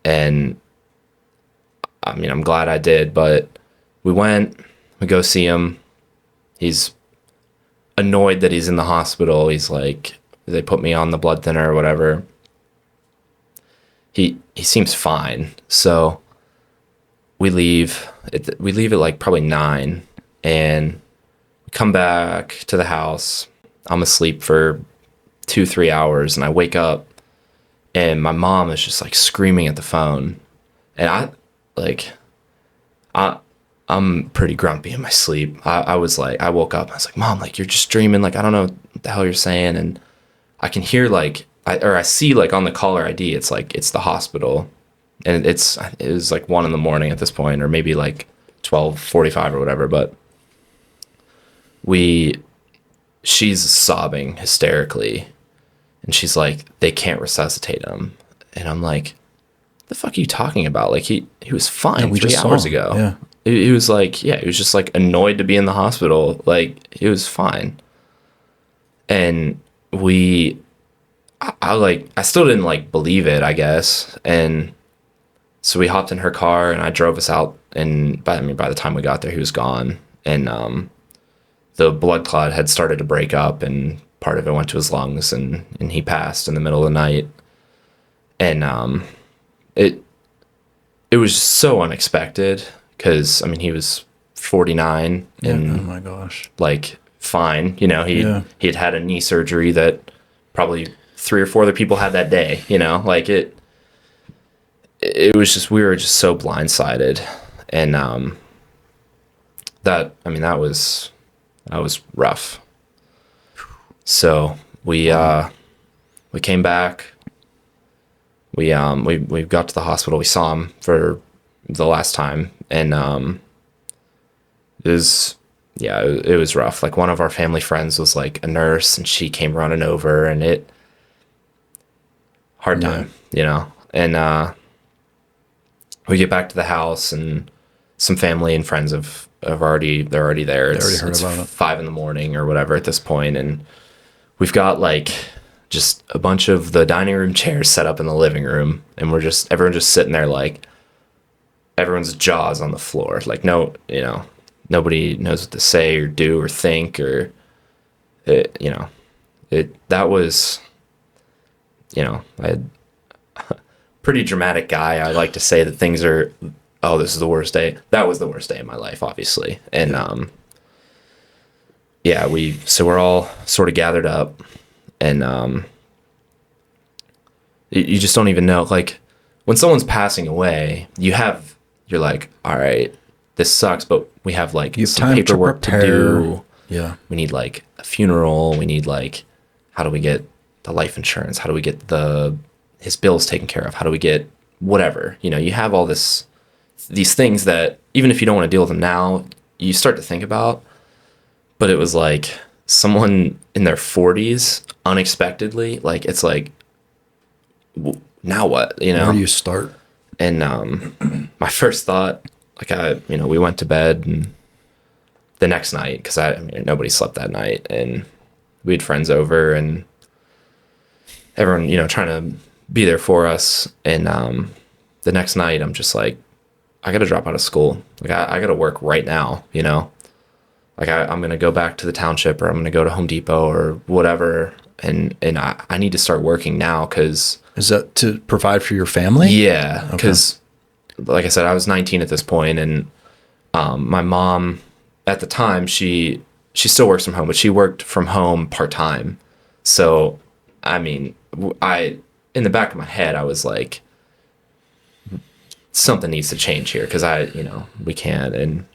And I mean, I'm glad I did, but we go see him. He's annoyed that he's in the hospital. He's like, they put me on the blood thinner or whatever. He seems fine. So we leave at like probably 9, and we come back to the house. I'm asleep for 2-3 hours, and I wake up and my mom is just like screaming at the phone. And I'm pretty grumpy in my sleep. I was like, I woke up and I was like, Mom, like, you're just dreaming. Like, I don't know what the hell you're saying. And I can hear like, I see like on the caller ID, it's like, it's the hospital. And it was like 1 a.m. at this point, or maybe like 12:45 or whatever. But she's sobbing hysterically. And she's like, they can't resuscitate him. And I'm like, the fuck are you talking about? Like, he was fine 3 hours ago. Yeah. He was like, he was just like annoyed to be in the hospital. Like, he was fine. And I still didn't like believe it, I guess. And so we hopped in her car and I drove us out. And by the time we got there, he was gone. And the blood clot had started to break up, and part of it went to his lungs, and he passed in the middle of the night. And it was so unexpected, because I mean, he was 49 and oh my gosh, like fine. He had had a knee surgery that probably 3 or 4 other people had that day. Like it was just, we were just so blindsided. And that was rough. So we came back. We got to the hospital. We saw him for the last time, and it was rough. Like, one of our family friends was like a nurse, and she came running over, and hard time, And we get back to the house, and some family and friends they're already there. It's about it. 5 a.m. or whatever at this point, and we've got like just a bunch of the dining room chairs set up in the living room, and everyone's just sitting there, like, everyone's jaws on the floor, like, nobody knows what to say or do or think, or that was, I had pretty dramatic guy. I like to say that things are, oh, this is the worst day. That was the worst day of my life, obviously. And we're all sort of gathered up, and you just don't even know, like, when someone's passing away, you're like, all right, this sucks, but we have like some paperwork to do. Yeah. We need like a funeral. We need like, how do we get the life insurance? How do we get his bills taken care of? How do we get whatever? You have all these things that, even if you don't want to deal with them now, you start to think about. But it was like someone in their 40s unexpectedly, like, it's like, now what? Where do you start? And my first thought, like, we went to bed, and the next night, because I mean, nobody slept that night, and we had friends over and everyone, you know, trying to be there for us. And the next night I'm just like, I got to drop out of school. Like I got to work right now, you know, like I'm going to go back to the township, or I'm going to go to Home Depot or whatever. And I need to start working now. Cause is that to provide for your family? Yeah. Okay. Cause like I said, I was 19 at this point, and my mom at the time, she still works from home, but she worked from home part-time. So, I mean, in the back of my head, I was like, something needs to change here, because we can't. And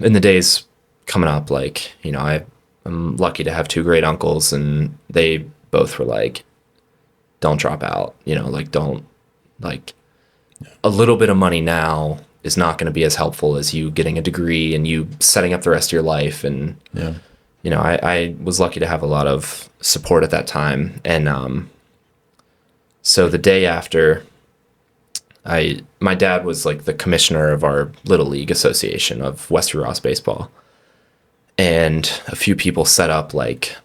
in the days coming up, like, you know, I'm lucky to have two great uncles, and they both were like, don't drop out, you know, like, don't, like, a little bit of money now is not going to be as helpful as you getting a degree and you setting up the rest of your life. And, you know, I was lucky to have a lot of support at that time. And so the day after, my dad was like the commissioner of our Little League Association of West Ross baseball. And a few people set up, like,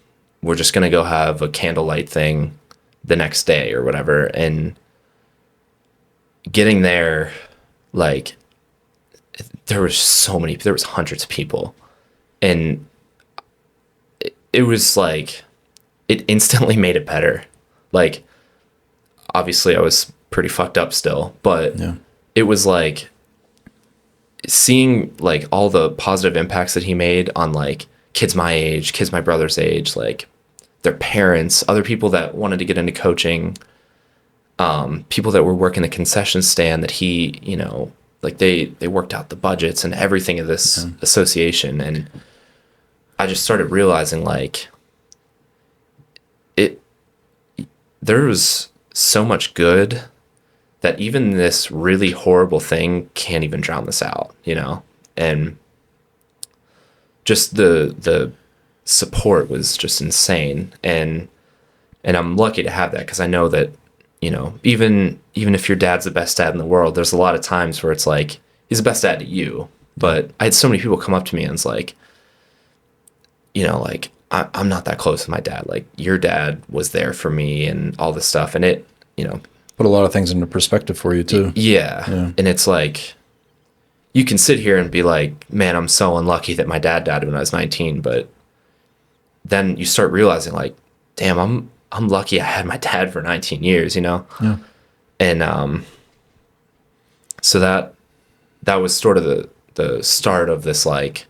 we're just going to go have a candlelight thing the next day or whatever. And getting there, like, there was hundreds of people. And it was like, it instantly made it better. Like, obviously I was pretty fucked up still, but it was like seeing like all the positive impacts that he made on like kids my age, kids my brother's age, like their parents, other people that wanted to get into coaching, people that were working the concession stand that he, you know, like they worked out the budgets and everything of this association. And I just started realizing like there was so much good that even this really horrible thing can't even drown this out, you know? And just the support was just insane. And I'm lucky to have that, because I know that, you know, even if your dad's the best dad in the world, there's a lot of times where it's like, he's the best dad to you. But I had so many people come up to me and it's like, you know, like, I'm not that close with my dad. Like, your dad was there for me and all this stuff. And it, you know, put a lot of things into perspective for you too. Yeah. And it's like, you can sit here and be like, man, I'm so unlucky that my dad died when I was 19. But then you start realizing like, damn, I'm lucky I had my dad for 19 years, you know? Yeah. And so that was sort of the start of this like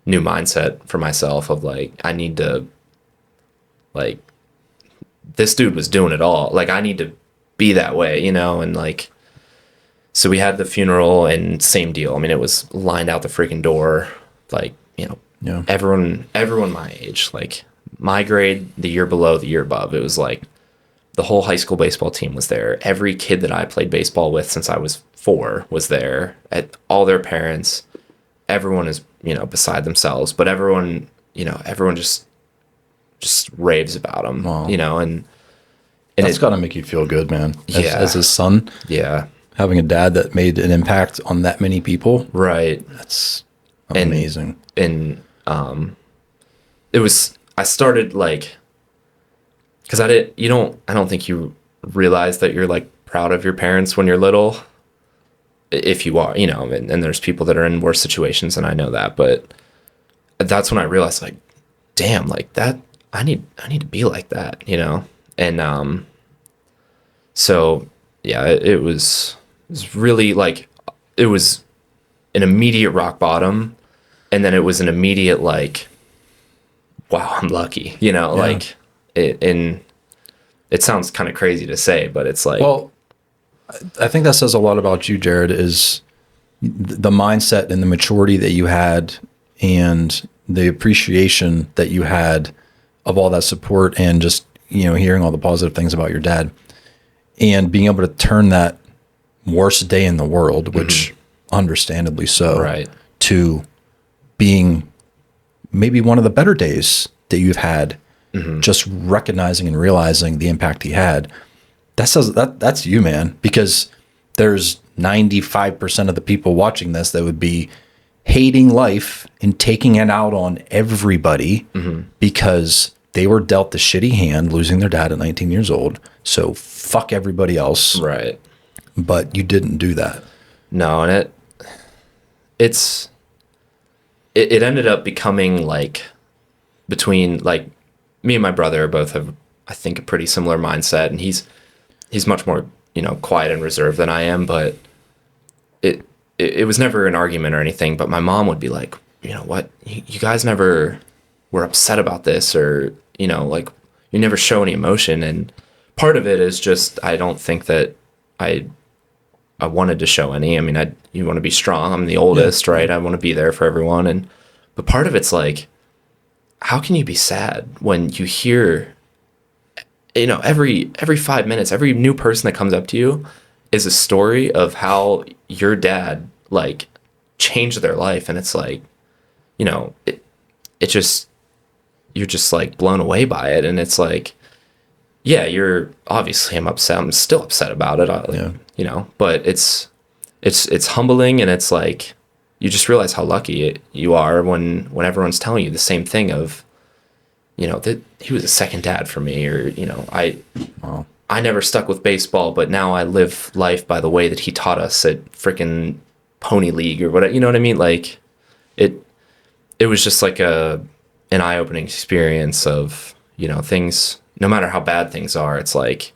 new mindset for myself of like, I need to, like, this dude was doing it all. Like, I need to be that way, you know? And like, so we had the funeral, and same deal. I mean, it was lined out the freaking door, like, you know, everyone my age, like my grade, the year below, the year above. It was like the whole high school baseball team was there. Every kid that I played baseball with since I was 4 was there, at all their parents. Everyone is, you know, beside themselves, but everyone just raves about him, you know, and that's got to make you feel good, man. As a son, having a dad that made an impact on that many people, right? That's amazing. And it was, I started like, because I don't think you realize that you're like proud of your parents when you're little. If you are, you know, and there's people that are in worse situations, and I know that, but that's when I realized like, damn, like that, I need to be like that, you know? And so yeah, it was really like, it was an immediate rock bottom, and then it was an immediate like, wow, I'm lucky, you know, like it sounds kind of crazy to say, but it's like, well, I think that says a lot about you, Jared, is the mindset and the maturity that you had and the appreciation that you had of all that support, and just, you know, hearing all the positive things about your dad and being able to turn that worst day in the world, which understandably so, right, to being maybe one of the better days that you've had, just recognizing and realizing the impact he had. That says that's you, man, because there's 95% of the people watching this that would be hating life and taking it out on everybody because they were dealt the shitty hand, losing their dad at 19 years old. So fuck everybody else. Right. But you didn't do that. No, and it ended up becoming like between like me and my brother both have, I think, a pretty similar mindset, and he's much more, quiet and reserved than I am, but it was never an argument or anything, but my mom would be like, what, you guys never were upset about this, or, like, you never show any emotion. And part of it is just, I don't think that I wanted to show any. I mean, you want to be strong. I'm the oldest, right? I want to be there for everyone. But part of it's like, how can you be sad when you hear, every 5 minutes, every new person that comes up to you is a story of how your dad like changed their life. And it's like, it just, you're just like blown away by it. And it's like, yeah, I'm upset. I'm still upset about it. But it's humbling, and it's like, you just realize how lucky you are when everyone's telling you the same thing of, that he was a second dad for me, or, I never stuck with baseball, but now I live life by the way that he taught us at frickin' Pony League or whatever. You know what I mean? Like it was just like an eye-opening experience of, things, no matter how bad things are, it's like,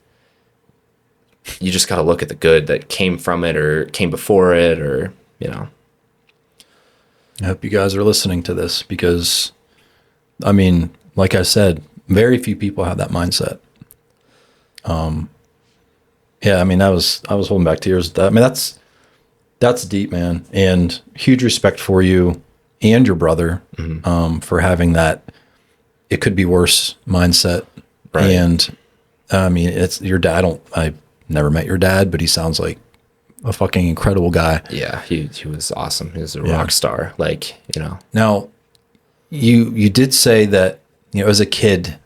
you just got to look at the good that came from it or came before it, or, I hope you guys are listening to this, because, I mean, like I said, very few people have that mindset. Yeah, I mean, I was holding back tears. I mean, that's deep, man, and huge respect for you and your brother, for having that it could be worse mindset. Right. And I mean, it's your dad. I never met your dad, but he sounds like a fucking incredible guy. Yeah, he was awesome. He was a rock star. Like, Now, you did say that, as a kid,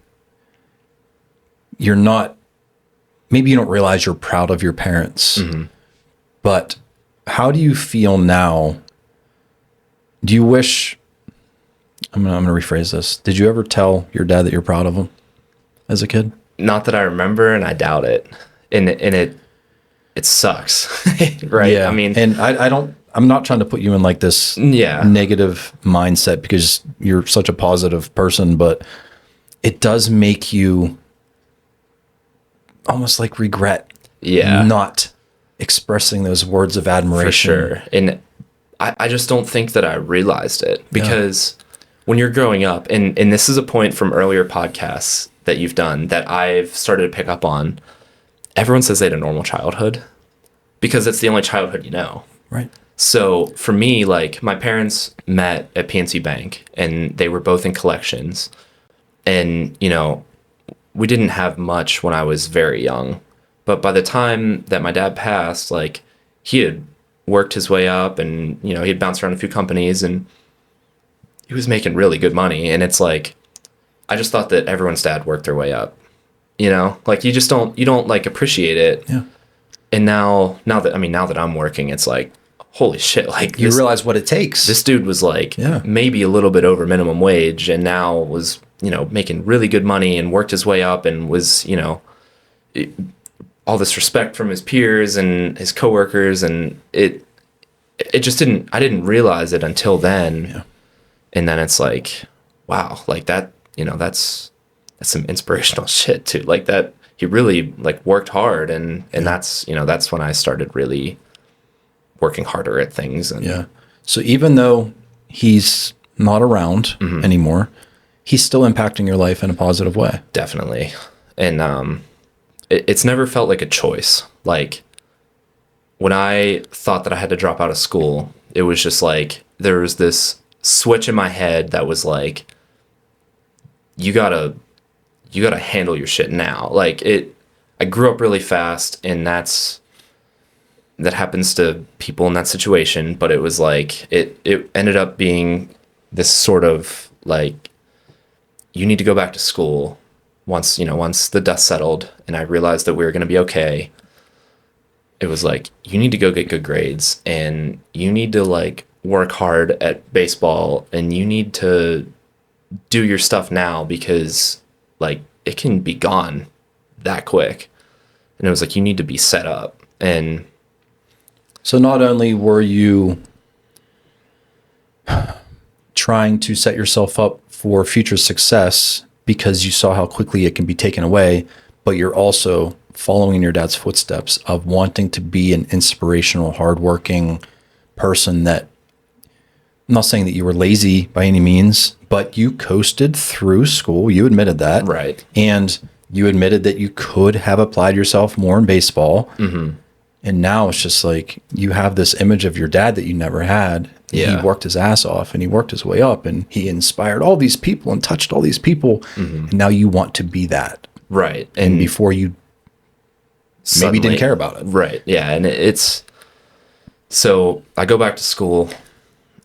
maybe you don't realize you're proud of your parents, but how do you feel now? Do you wish, I'm going to rephrase this. Did you ever tell your dad that you're proud of him as a kid? Not that I remember, and I doubt it. And it sucks, right? Yeah. I mean, and I'm not trying to put you in like this negative mindset, because you're such a positive person, but it does make you almost like regret not expressing those words of admiration. For sure. And I just don't think that I realized it, because when you're growing up, and this is a point from earlier podcasts that you've done that I've started to pick up on, everyone says they had a normal childhood because it's the only childhood you know. Right. So for me, like, my parents met at PNC Bank, and they were both in collections. And, we didn't have much when I was very young. But by the time that my dad passed, like, he had worked his way up, and, he had bounced around a few companies, and he was making really good money. And it's like, I just thought that everyone's dad worked their way up, like, you don't like appreciate it. Yeah. And now that I'm working, it's like, holy shit, like, you realize what it takes. This dude was like maybe a little bit over minimum wage, and now was, making really good money, and worked his way up, and was, all this respect from his peers and his coworkers, and it just I didn't realize it until then. Yeah. And then it's like, wow, like that, that's some inspirational shit too. Like, that he really like worked hard, and that's when I started really working harder at things. And so even though he's not around anymore, he's still impacting your life in a positive way. Definitely. And it's never felt like a choice. Like, when I thought that I had to drop out of school, it was just like, there was this switch in my head that was like, you gotta handle your shit now. Like, I grew up really fast, and that happens to people in that situation. But it was like, it ended up being this sort of like, you need to go back to school once the dust settled, and I realized that we were going to be okay. It was like, you need to go get good grades, and you need to like work hard at baseball and you need to do your stuff now because like it can be gone that quick. And it was like, you need to be set up. And so not only were you trying to set yourself up for future success because you saw how quickly it can be taken away, but you're also following in your dad's footsteps of wanting to be an inspirational, hardworking person that, I'm not saying that you were lazy by any means, but you coasted through school. You admitted that. Right. And you admitted that you could have applied yourself more in baseball. Mm-hmm. And now it's just like you have this image of your dad that you never had. Yeah. He worked his ass off and he worked his way up and he inspired all these people and touched all these people. Mm-hmm. And now you want to be that. Right. And before you maybe didn't care about it. Right. Yeah. And it's, so I go back to school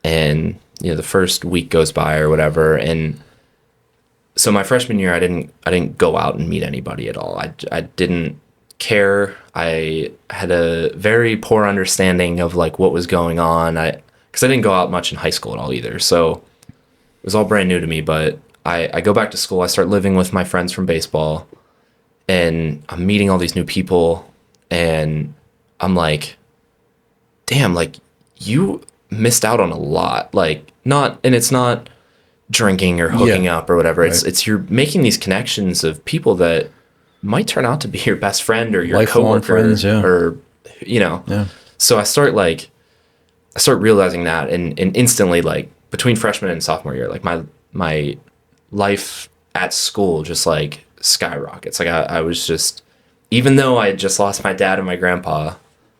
and, you know, the first week goes by or whatever. And so my freshman year, I didn't go out and meet anybody at all. I didn't care. I had a very poor understanding of like what was going on. Because I didn't go out much in high school at all either. So it was all brand new to me. But I go back to school. I start living with my friends from baseball. And I'm meeting all these new people. And I'm like, damn, like you missed out on a lot. Like it's not drinking or hooking up or whatever. Right. It's you're making these connections of people that might turn out to be your best friend or your lifelong coworker friends, yeah. or, you know. Yeah. So I start realizing that and instantly, like between freshman and sophomore year, like my life at school just like skyrockets. Like I was just, even though I had just lost my dad and my grandpa,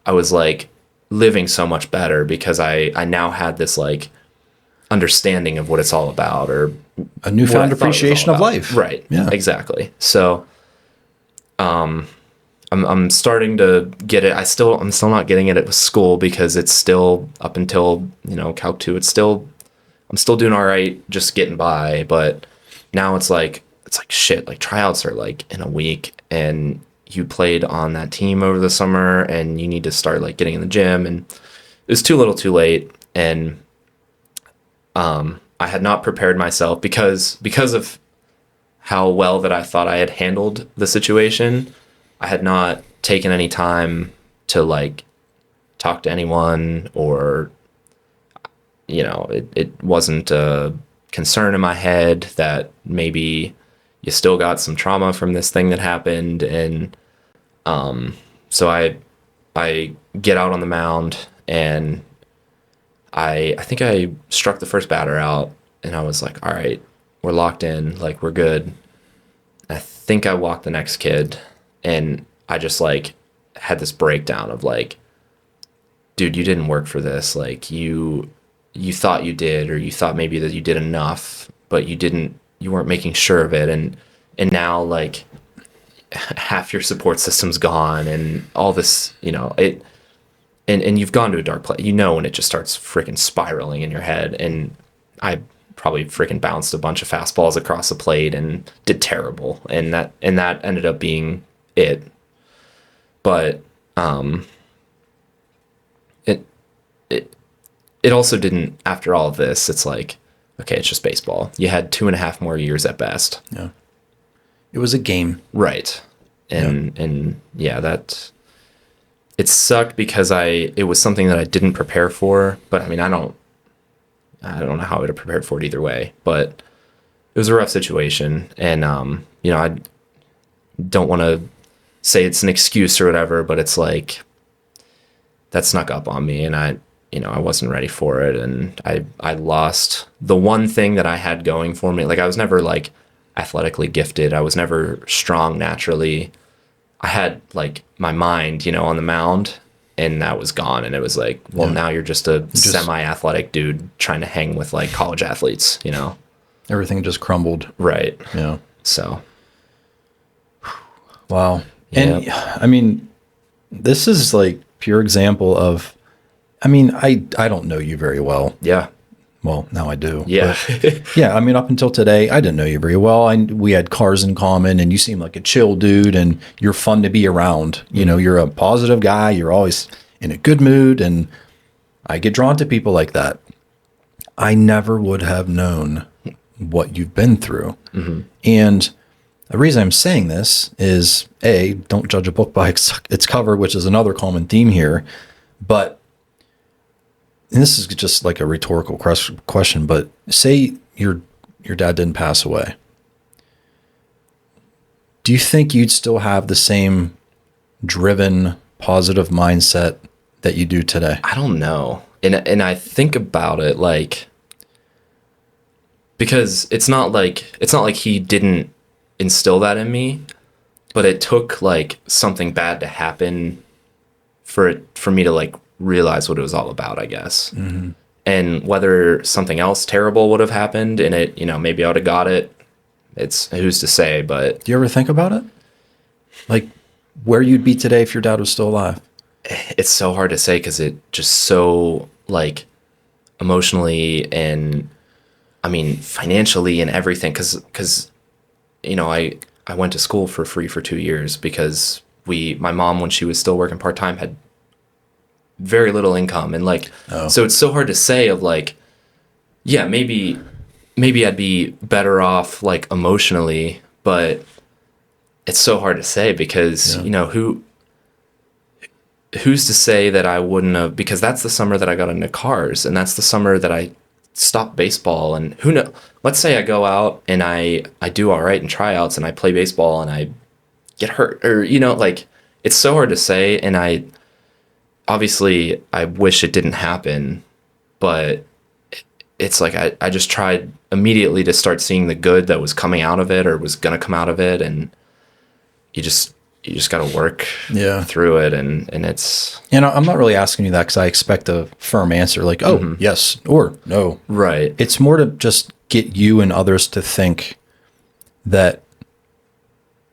I was like living so much better because I now had this like understanding of what it's all about, or a newfound appreciation of life. Right. Yeah, exactly. So, I'm starting to get it. I'm still not getting it at school because it's still up until, you know, Calc 2. I'm still doing all right, just getting by. But now it's like shit. Like tryouts are like in a week, and you played on that team over the summer, and you need to start like getting in the gym. And it was too little, too late. And I had not prepared myself because of how well that I thought I had handled the situation. I had not taken any time to like talk to anyone, or, you know, it wasn't a concern in my head that maybe you still got some trauma from this thing that happened. And so I get out on the mound, and I think I struck the first batter out, and I was like, all right, we're locked in, like we're good. I think I walked the next kid, and I just like had this breakdown of like, dude, you didn't work for this. Like you thought you did, or you thought maybe that you did enough, but you weren't making sure of it. And now like half your support system's gone, and all this, you know, and you've gone to a dark place, you know, when it just starts freaking spiraling in your head. And I probably freaking bounced a bunch of fastballs across the plate and did terrible. And that ended up being it. But, it also didn't, after all of this, it's like, okay, it's just baseball. You had 2.5 more years at best. Yeah. It was a game. Right. And it sucked because it was something that I didn't prepare for, but I mean, I don't know how I would have prepared for it either way, but it was a rough situation. And, you know, I don't want to say it's an excuse or whatever, but it's like that snuck up on me, and I wasn't ready for it. And I lost the one thing that I had going for me. Like I was never like athletically gifted. I was never strong naturally. I had like my mind, you know, on the mound, and that was gone. And it was like, well, now you're just a semi-athletic dude trying to hang with like college athletes, you know? Everything just crumbled. Right. Yeah. So. Wow. And I mean, this is like pure example of, I mean, I don't know you very well. Yeah. Well, now I do. Yeah. Yeah. I mean, up until today, I didn't know you very well. We had cars in common, and you seem like a chill dude, and you're fun to be around. You know, you're a positive guy. You're always in a good mood, and I get drawn to people like that. I never would have known what you've been through. Mm-hmm. And the reason I'm saying this is, A, don't judge a book by its cover, which is another common theme here. But, and this is just like a rhetorical question, but say your dad didn't pass away. Do you think you'd still have the same driven, positive mindset that you do today? I don't know. And I think about it like, because it's not like he didn't instill that in me, but it took like something bad to happen for me to like realize what it was all about, I guess. Mm-hmm. And whether something else terrible would have happened and it, you know, maybe I would have got it. It's who's to say, but Do you ever think about it? Like where you'd be today if your dad was still alive? it's so hard to say because it just so like emotionally and I mean financially and everything because you know I went to school for free for 2 years because my mom when she was still working part-time had very little income and like so it's so hard to say of like yeah maybe I'd be better off like emotionally but it's so hard to say because you know who's to say that I wouldn't have, because that's the summer that I got into cars and that's the summer that I stopped baseball and who knows, let's say I go out and I do all right in tryouts and I play baseball and I get hurt or, you know, like it's so hard to say. And I wish it didn't happen, but it's like, I just tried immediately to start seeing the good that was coming out of it or was going to come out of it. And you just got to work through it. And it's, you know, I'm not really asking you that because I expect a firm answer like, oh, yes, or no. Right. It's more to just get you and others to think that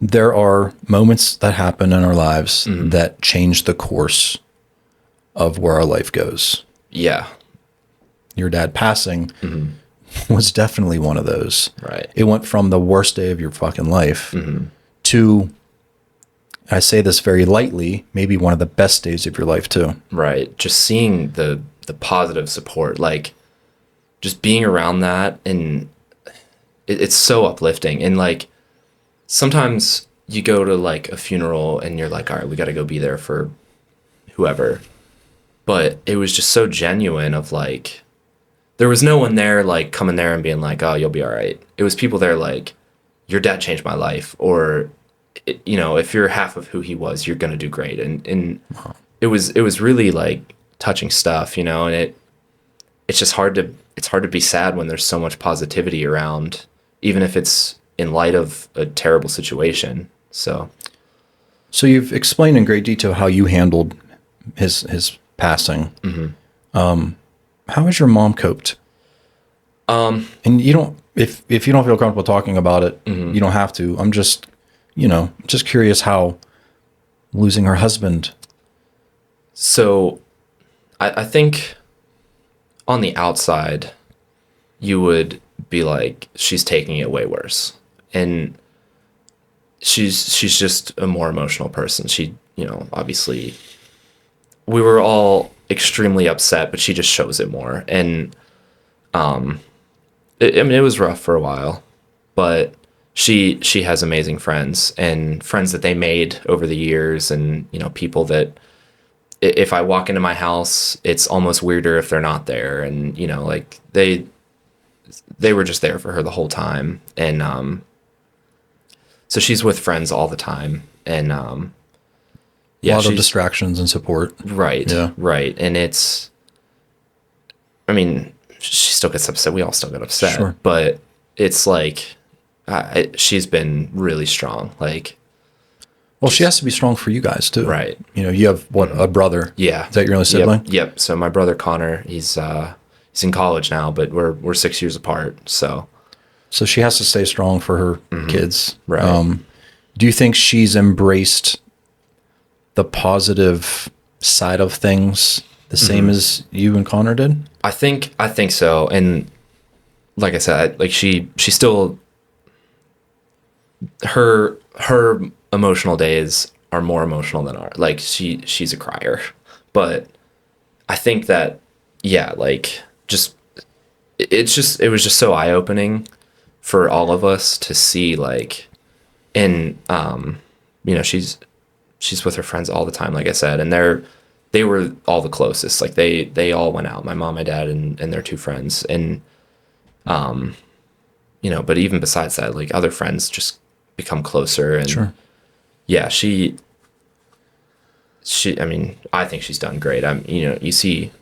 there are moments that happen in our lives that change the course of where our life goes. Yeah. Your dad passing was definitely one of those. Right. It went from the worst day of your fucking life to, I say this very lightly, maybe one of the best days of your life too. Right. Just seeing the positive support, like just being around that and it's so uplifting. And like sometimes you go to like a funeral and you're like, all right, we got to go be there for whoever. But it was just so genuine of like, there was no one there like coming there and being like, oh, you'll be all right. It was people there like, your dad changed my life, or you know, if you're half of who he was, you're going to do great. And it was really like touching stuff, you know, and it's just hard to be sad when there's so much positivity around, even if it's in light of a terrible situation. So you've explained in great detail how you handled his passing. How has your mom coped? And you don't, if you don't feel comfortable talking about it, you don't have to. I'm just, you know, just curious how losing her husband. So I think on the outside, you would be like, she's taking it way worse. And she's just a more emotional person. She, you know, obviously we were all extremely upset, but she just shows it more. And, it was rough for a while, but she has amazing friends and friends that they made over the years. And, you know, people that if I walk into my house, it's almost weirder if they're not there. And, you know, like they were just there for her the whole time. And, so she's with friends all the time. And, a lot of distractions and support. Right. Yeah. Right. And it's, I mean, she still gets upset. We all still get upset, sure. But it's like, she's been really strong. Like, well, she has to be strong for you guys too. Right. You know, you have a brother. Yeah. Is that your only sibling? Yep. So my brother Connor, he's in college now, but we're 6 years apart. So she has to stay strong for her kids. Right. Do you think she's embraced the positive side of things the same as you and Connor did? I think so. And like I said, like she still, her emotional days are more emotional than ours. Like she's a crier, but I think that, yeah, like just it was just so eye-opening for all of us to see, like, and you know, she's with her friends all the time, like I said, and they were all the closest. Like they all went out, my mom, my dad, and their two friends. And you know, but even besides that, like, other friends just become closer. And Sure. Yeah, she I mean, I think she's done great. You know, you see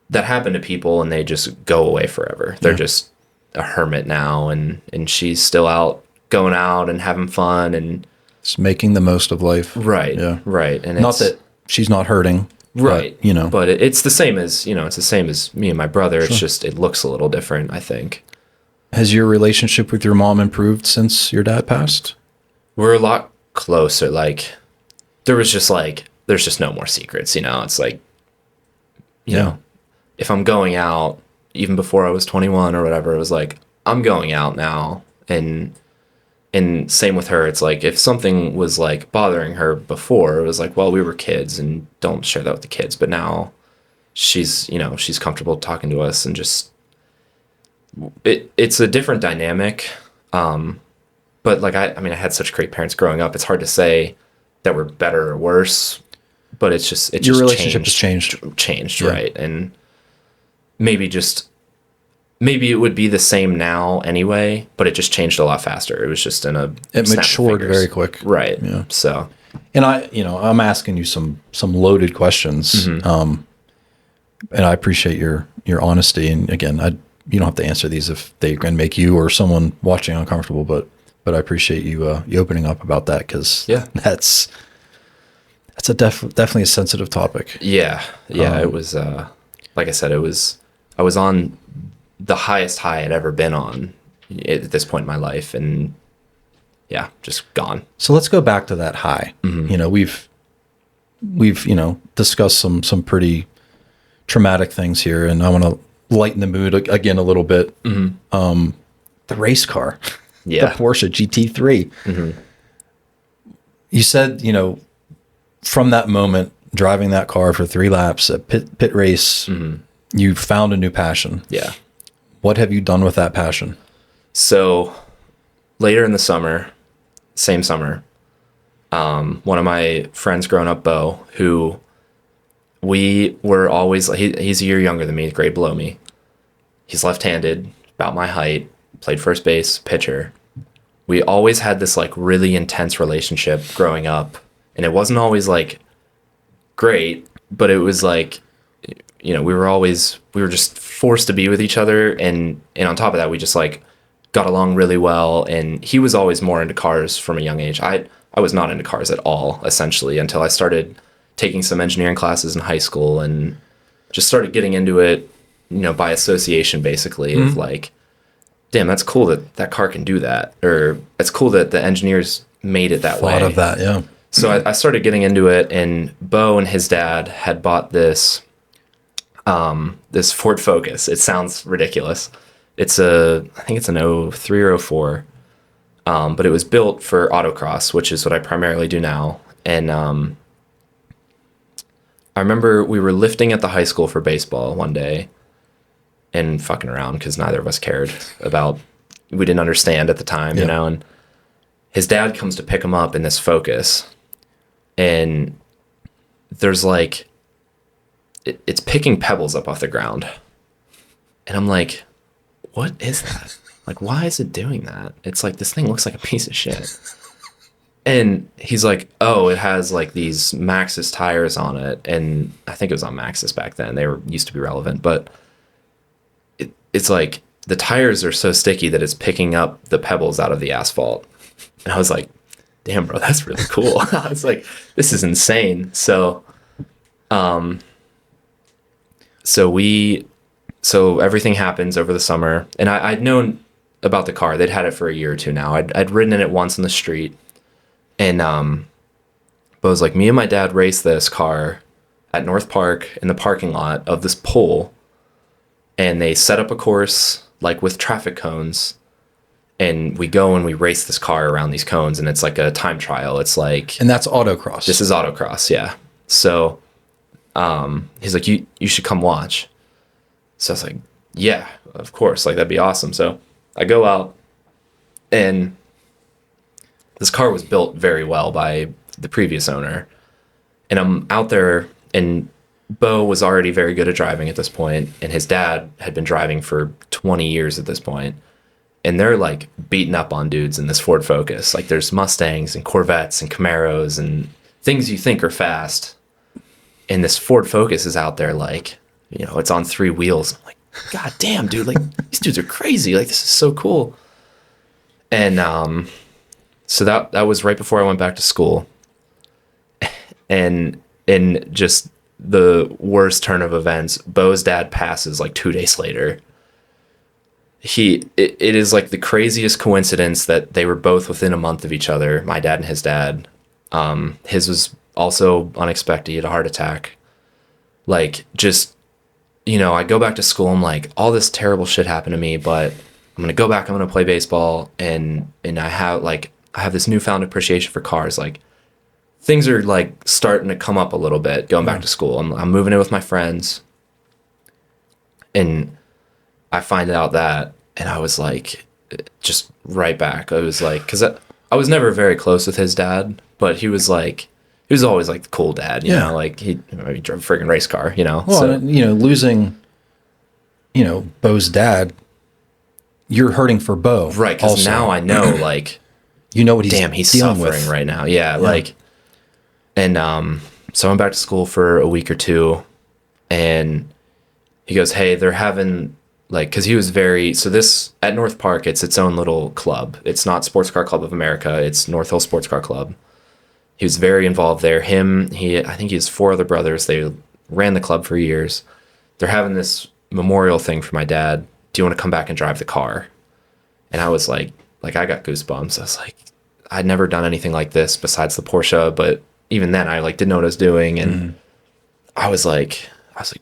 that happen to people and they just go away forever. They're just a hermit now, and she's still out, going out and having fun and It's making the most of life. right. Yeah. Right. And Not that she's not hurting. right. But, you know. But it's the same as, you know, it's the same as me and my brother. It's just, it looks a little different, I think. Has your relationship with your mom improved since your dad passed? We're a lot closer. Like, there's just no more secrets, you know? It's like, you know, if I'm going out, even before I was 21 or whatever, it was like, I'm going out now. And same with her. It's like, if something was like bothering her before, it was like, well, we were kids and don't share that with the kids. But now she's, you know, she's comfortable talking to us, and just, it's a different dynamic. But like, I mean, I had such great parents growing up. It's hard to say that we're better or worse, but it's just, Your relationship has changed. Yeah. Right. And maybe it would be the same now anyway, but it just changed a lot faster. It was just in a It snap of matured fingers. very quick. Right. Yeah. So, And I'm asking you some loaded questions. Mm-hmm. And I appreciate your honesty. And again, you don't have to answer these if they can make you or someone watching uncomfortable, but I appreciate you opening up about that, because that's definitely a sensitive topic. yeah. It was, like I said, I was on the highest high I'd ever been on at this point in my life, and yeah, just gone. So let's go back to that high. Mm-hmm. You know, we've you know, discussed some pretty traumatic things here, and I want to lighten the mood again a little bit. Mm-hmm. The race car, the Yeah. Porsche GT3. Mm-hmm. You said, you know, from that moment, driving that car for 3 laps at pit race, you found a new passion. Yeah. What have you done with that passion? So later in the summer, same summer, one of my friends growing up, Bo, who we were always, he's a year younger than me, a grade below me. He's left-handed, about my height, played first base, pitcher. We always had this like really intense relationship growing up, and it wasn't always like great, but it was like, you know, we were just forced to be with each other, and on top of that, we just like got along really well. And he was always more into cars from a young age. I was not into cars at all, essentially, until I started taking some engineering classes in high school, and just started getting into it, you know, by association, basically, of like, damn, that's cool that car can do that, or it's cool that the engineers made it that way. Thought of that, yeah. So I started getting into it, and Bo and his dad had bought this Ford Focus. It sounds ridiculous. I think it's an 03 or 04, but it was built for autocross, which is what I primarily do now. And I remember we were lifting at the high school for baseball one day and fucking around, because neither of us cared about, we didn't understand at the time, you know, and his dad comes to pick him up in this Focus, and there's like, it's picking pebbles up off the ground. And I'm like, what is that? Like, why is it doing that? It's like, this thing looks like a piece of shit. And he's like, oh, it has like these Maxxis tires on it. And I think it was on Maxxis back then. They used to be relevant, but it's like the tires are so sticky that it's picking up the pebbles out of the asphalt. And I was like, damn, bro, that's really cool. I was like, this is insane. So everything happens over the summer, and I'd known about the car. They'd had it for a year or two now. I'd ridden in it once in the street, and but it was like, me and my dad raced this car at North Park in the parking lot of this pool, and they set up a course like with traffic cones, and we go and we race this car around these cones, and it's like a time trial. It's like, And that's autocross. this is autocross, yeah. So he's like, you should come watch. So I was like, yeah, of course, like that'd be awesome. So I go out, and this car was built very well by the previous owner. And I'm out there, and Bo was already very good at driving at this point, and his dad had been driving for 20 years at this point. And they're like beating up on dudes in this Ford Focus. Like there's Mustangs and Corvettes and Camaros and things you think are fast. And this Ford Focus is out there like, you know, it's on 3 wheels. I'm like, God damn, dude, like these dudes are crazy. Like this is so cool. And so that was right before I went back to school. And in just the worst turn of events, Bo's dad passes like 2 days later. It is like the craziest coincidence that they were both within a month of each other, my dad and his dad. His was also unexpected. He had a heart attack. Like, just, you know, I go back to school, I'm like, all this terrible shit happened to me, but I'm going to go back, I'm going to play baseball, and I have this newfound appreciation for cars. Like, things are, like, starting to come up a little bit going back to school. I'm moving in with my friends, and I find out that, and I was like, just right back. I was like, because I was never very close with his dad, but he was always like the cool dad, you know, like he drove a friggin' race car, you know. Well, so, you know, losing, you know, Bo's dad, you're hurting for Bo. Right, because now I know, like, you know what he's dealing suffering with right now. Yeah, like, and so I went back to school for a week or two, and he goes, hey, they're having, like, because he was so this, at North Park, it's its own little club. It's not Sports Car Club of America. It's North Hill Sports Car Club. He was very involved there. I think he has 4 other brothers. They ran the club for years. They're having this memorial thing for my dad. Do you want to come back and drive the car? And I was like I got goosebumps. I was like, I'd never done anything like this besides the Porsche, but even then I like didn't know what I was doing. And I was like,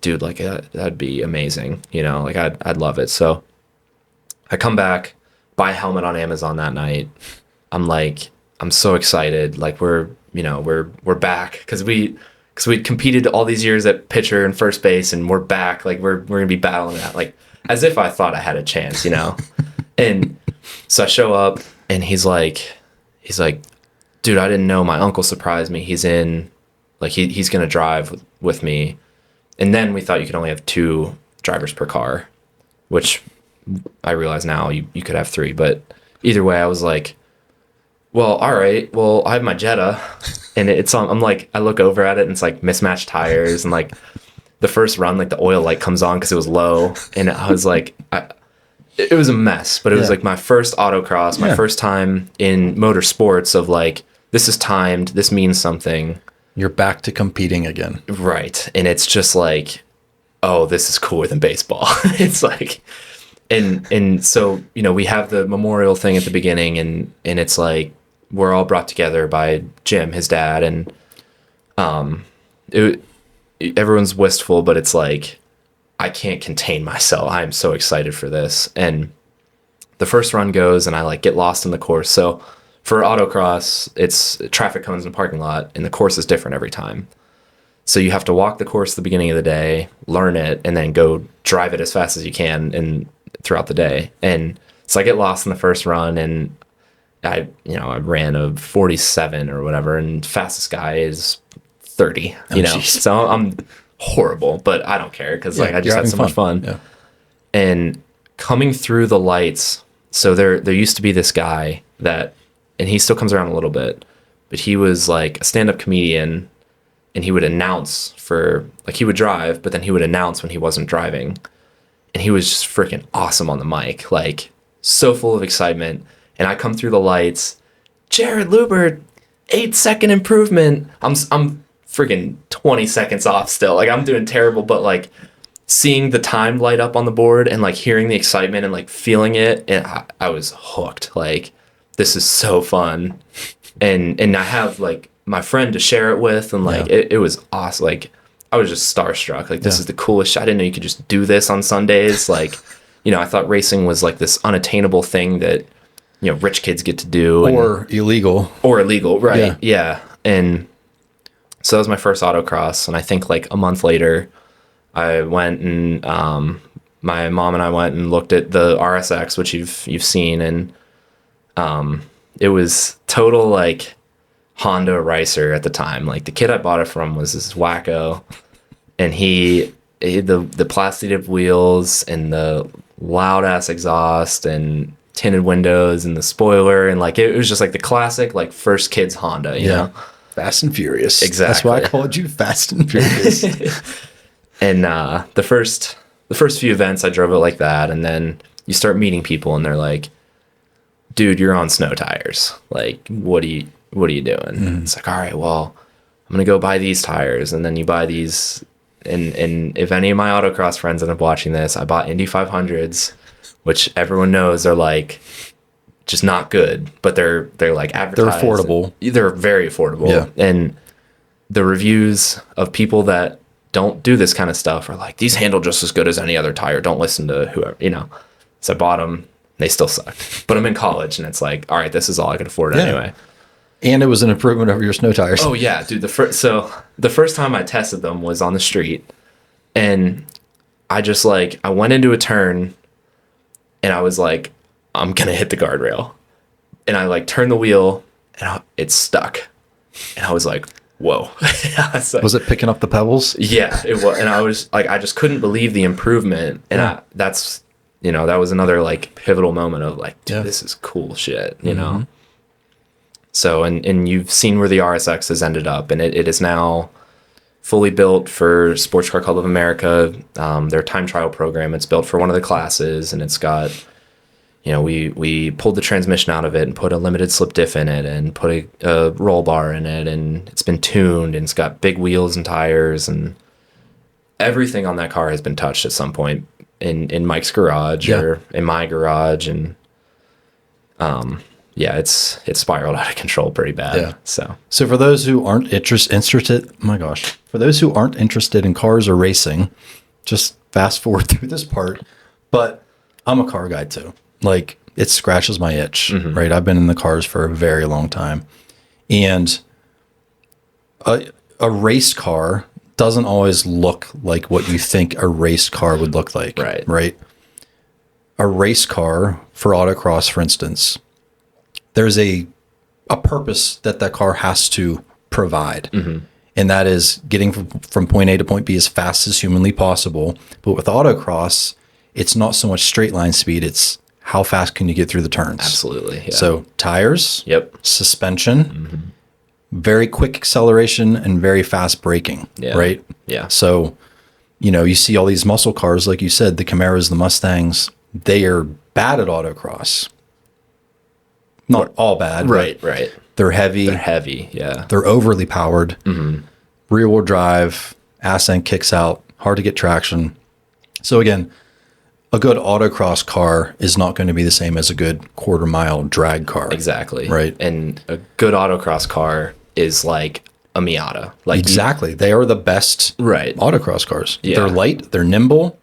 dude, like that'd be amazing. You know, like I'd love it. So I come back, buy a helmet on Amazon that night. I'm so excited. Like we're back because we'd competed all these years at pitcher and first base, and we're back. Like we're gonna be battling that, like as if I thought I had a chance, you know. And so I show up, and he's like, dude, I didn't know. My uncle surprised me. He's in, like he's gonna drive with me. And then we thought you could only have 2 drivers per car, which I realize now you could have 3. But either way, I was like, well, all right. Well, I have my Jetta, and it's on. I'm like, I look over at it, and it's like mismatched tires, and like the first run, like the oil light comes on because it was low, and I was like, it was a mess. But it was like my first autocross, my first time in motorsports. Of like, this is timed. This means something. You're back to competing again. Right. And it's just like, oh, this is cooler than baseball. It's like, and so, you know, we have the memorial thing at the beginning, and it's like, we're all brought together by Jim, his dad, and everyone's wistful, but it's like, I can't contain myself. I am so excited for this. And the first run goes, and I like get lost in the course. So for autocross, it's traffic cones in the parking lot, and the course is different every time. So you have to walk the course at the beginning of the day, learn it, and then go drive it as fast as you can and throughout the day. And so I get lost in the first run, and I ran a 47 or whatever, and fastest guy is 30, you know. Geez. So I'm horrible, but I don't care because like I just had so much fun. Yeah. And coming through the lights, so there used to be this guy that, and he still comes around a little bit, but he was like a stand-up comedian, and he would announce for, like, he would drive, but then he would announce when he wasn't driving. And he was just freaking awesome on the mic, like so full of excitement. And I come through the lights, Jared Lubbert, 8-second improvement. I'm freaking 20 seconds off still. Like I'm doing terrible, but like seeing the time light up on the board and like hearing the excitement and like feeling it, and I was hooked. Like, this is so fun. And I have like my friend to share it with, and like it was awesome. Like I was just starstruck. Like, this is the coolest shit. I didn't know you could just do this on Sundays. Like, you know, I thought racing was like this unattainable thing that, you know, rich kids get to do, or illegal, right? Yeah. And so that was my first autocross, and I think like a month later I went and my mom and I went and looked at the RSX, which you've seen, and it was total like Honda racer at the time. Like the kid I bought it from was this wacko, and he the plastic wheels and the loud ass exhaust and tinted windows and the spoiler, and like it was just like the classic like first kid's Honda, you know? Fast and Furious. Exactly. That's why I called you Fast and Furious. And the first few events I drove it like that, and then you start meeting people and they're like, dude, you're on snow tires. Like, what are you doing? It's like, all right, well, I'm gonna go buy these tires, and then you buy these. And if any of my autocross friends end up watching this, I bought Indy 500s, which everyone knows are like just not good, but they're like advertised. They're affordable. They're very affordable. Yeah. And the reviews of people that don't do this kind of stuff are like, these handle just as good as any other tire. Don't listen to whoever, you know. So I bought them. They still suck. But I'm in college, and it's like, all right, this is all I can afford anyway. And it was an improvement over your snow tires. Oh yeah, dude. The first time I tested them was on the street, and I just like I went into a turn, and I was like, I'm gonna hit the guardrail, and I like turned the wheel, and it stuck, and I was like, whoa. Was it picking up the pebbles? Yeah, it was, and I was like, I just couldn't believe the improvement, and that was another like pivotal moment of like, dude, this is cool shit, you know. So, and you've seen where the RSX has ended up, and it is now fully built for Sports Car Club of America, their time trial program. It's built for one of the classes, and it's got, you know, we pulled the transmission out of it and put a limited slip diff in it and put a roll bar in it, and it's been tuned, and it's got big wheels and tires, and everything on that car has been touched at some point in Mike's garage or in my garage, and it's spiraled out of control pretty bad. Yeah. So for those who aren't interested, for those who aren't interested in cars or racing, just fast forward through this part. But I'm a car guy too. Like, it scratches my itch, right? I've been in the cars for a very long time, and a race car doesn't always look like what you think a race car would look like. Right. A race car for autocross, for instance, there's a purpose that car has to provide. And that is getting from point A to point B as fast as humanly possible. But with autocross, it's not so much straight line speed, it's how fast can you get through the turns. Absolutely. Yeah. So tires, suspension, very quick acceleration, and very fast braking, right? Yeah. So, you know, you see all these muscle cars, like you said, the Camaros, the Mustangs, they are bad at autocross. Not all bad. Right. They're heavy. Yeah. They're overly powered. Rear wheel drive, ass end kicks out, hard to get traction. So again, a good autocross car is not going to be the same as a good quarter mile drag car. Exactly. Right. And a good autocross car is like a Miata. Like exactly. They are the best autocross cars. Yeah. They're light, they're nimble,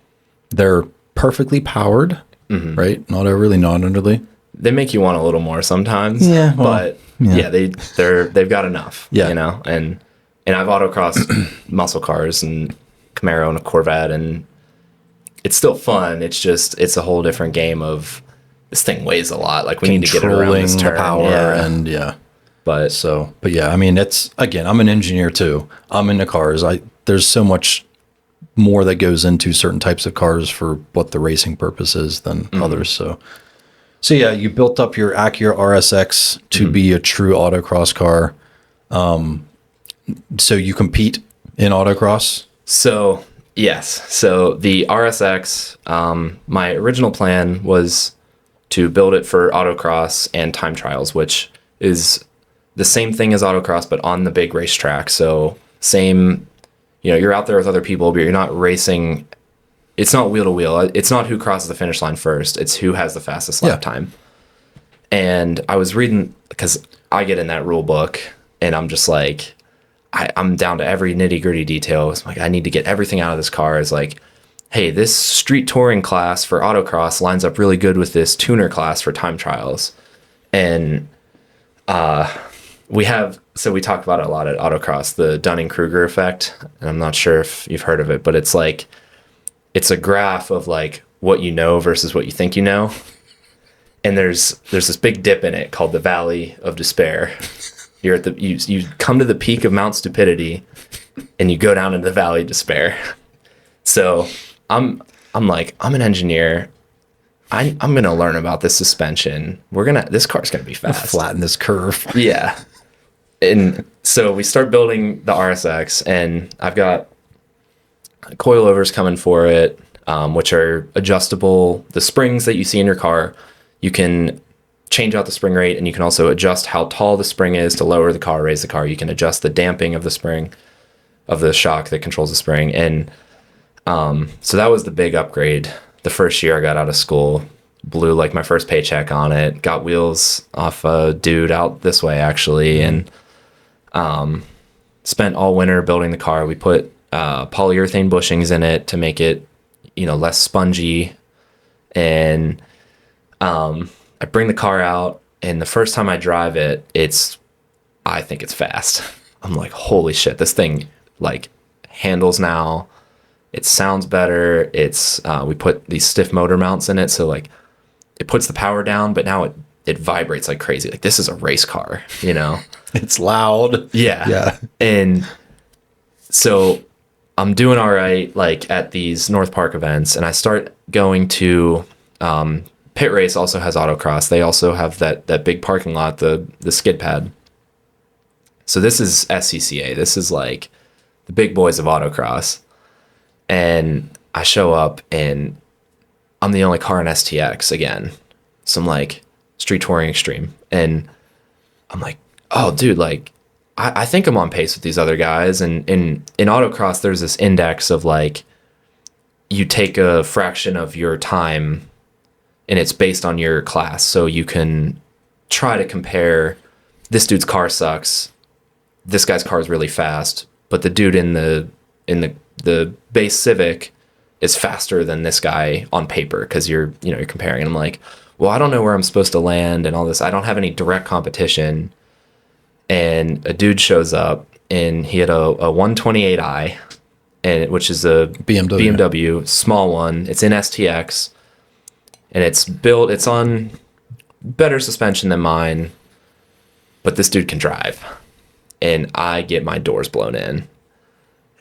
they're perfectly powered, right? Not overly, not underly. They make you want a little more sometimes. Yeah. Well, but they've got enough. Yeah. You know? And I've autocrossed muscle cars and Camaro and a Corvette, and it's still fun. It's just it's a whole different game of this thing weighs a lot. Like we need to get it around this turn. Power and But yeah, I mean, it's, again, I'm an engineer too. I'm into cars. There's so much more that goes into certain types of cars for what the racing purpose is than others. So yeah, you built up your Acura RSX to be a true autocross car. So you compete in autocross? So yes. So the RSX, my original plan was to build it for autocross and time trials, which is the same thing as autocross, but on the big racetrack. So same, you know, you're out there with other people, but you're not racing. It's not wheel to wheel. It's not who crosses the finish line first. It's who has the fastest lap time. And I was reading, because I get in that rule book and I'm just like, I'm down to every nitty gritty detail. It's like, I need to get everything out of this car. It's like, hey, this street touring class for autocross lines up really good with this tuner class for time trials. And we talk about it a lot at autocross, the Dunning-Kruger effect. And I'm not sure if you've heard of it, but it's like, it's a graph of like what you know versus what you think you know. And there's this big dip in it called the Valley of Despair. You're at you come to the peak of Mount Stupidity, and you go down into the Valley of Despair. So I'm like, I'm an engineer. I'm gonna learn about this suspension. This car's gonna be fast. Flatten this curve. Yeah. And so we start building the RSX, and I've got coilovers coming for it, which are adjustable. The springs that you see in your car, you can change out the spring rate, and you can also adjust how tall the spring is to lower the car, raise the car. You can adjust the damping of the spring, of the shock that controls the spring. And so that was the big upgrade. The first year I got out of school, blew like my first paycheck on it, got wheels off a dude out this way actually, and spent all winter building the car. We put polyurethane bushings in it to make it, less spongy. And I bring the car out, and the first time I drive it, I think it's fast. I'm like, holy shit, this thing like handles now. It sounds better. We put these stiff motor mounts in it, so like it puts the power down, but now it vibrates like crazy. Like, this is a race car, It's loud. Yeah. And so I'm doing all right, like at these North Park events, and I start going to Pit Race also has autocross. They also have that big parking lot, the skid pad. So this is SCCA. This is like the big boys of autocross. And I show up, and I'm the only car in STX again. Some like street touring extreme. And I'm like, oh, dude, like, I think I'm on pace with these other guys. And in autocross, there's this index of like, you take a fraction of your time, and it's based on your class. So you can try to compare, this dude's car sucks, this guy's car is really fast, but the dude in the base Civic is faster than this guy on paper, because you're comparing. And I'm like, well, I don't know where I'm supposed to land and all this. I don't have any direct competition. And a dude shows up, and he had a 128i, which is a BMW small one. It's in STX, and it's on better suspension than mine, but this dude can drive. And I get my doors blown in,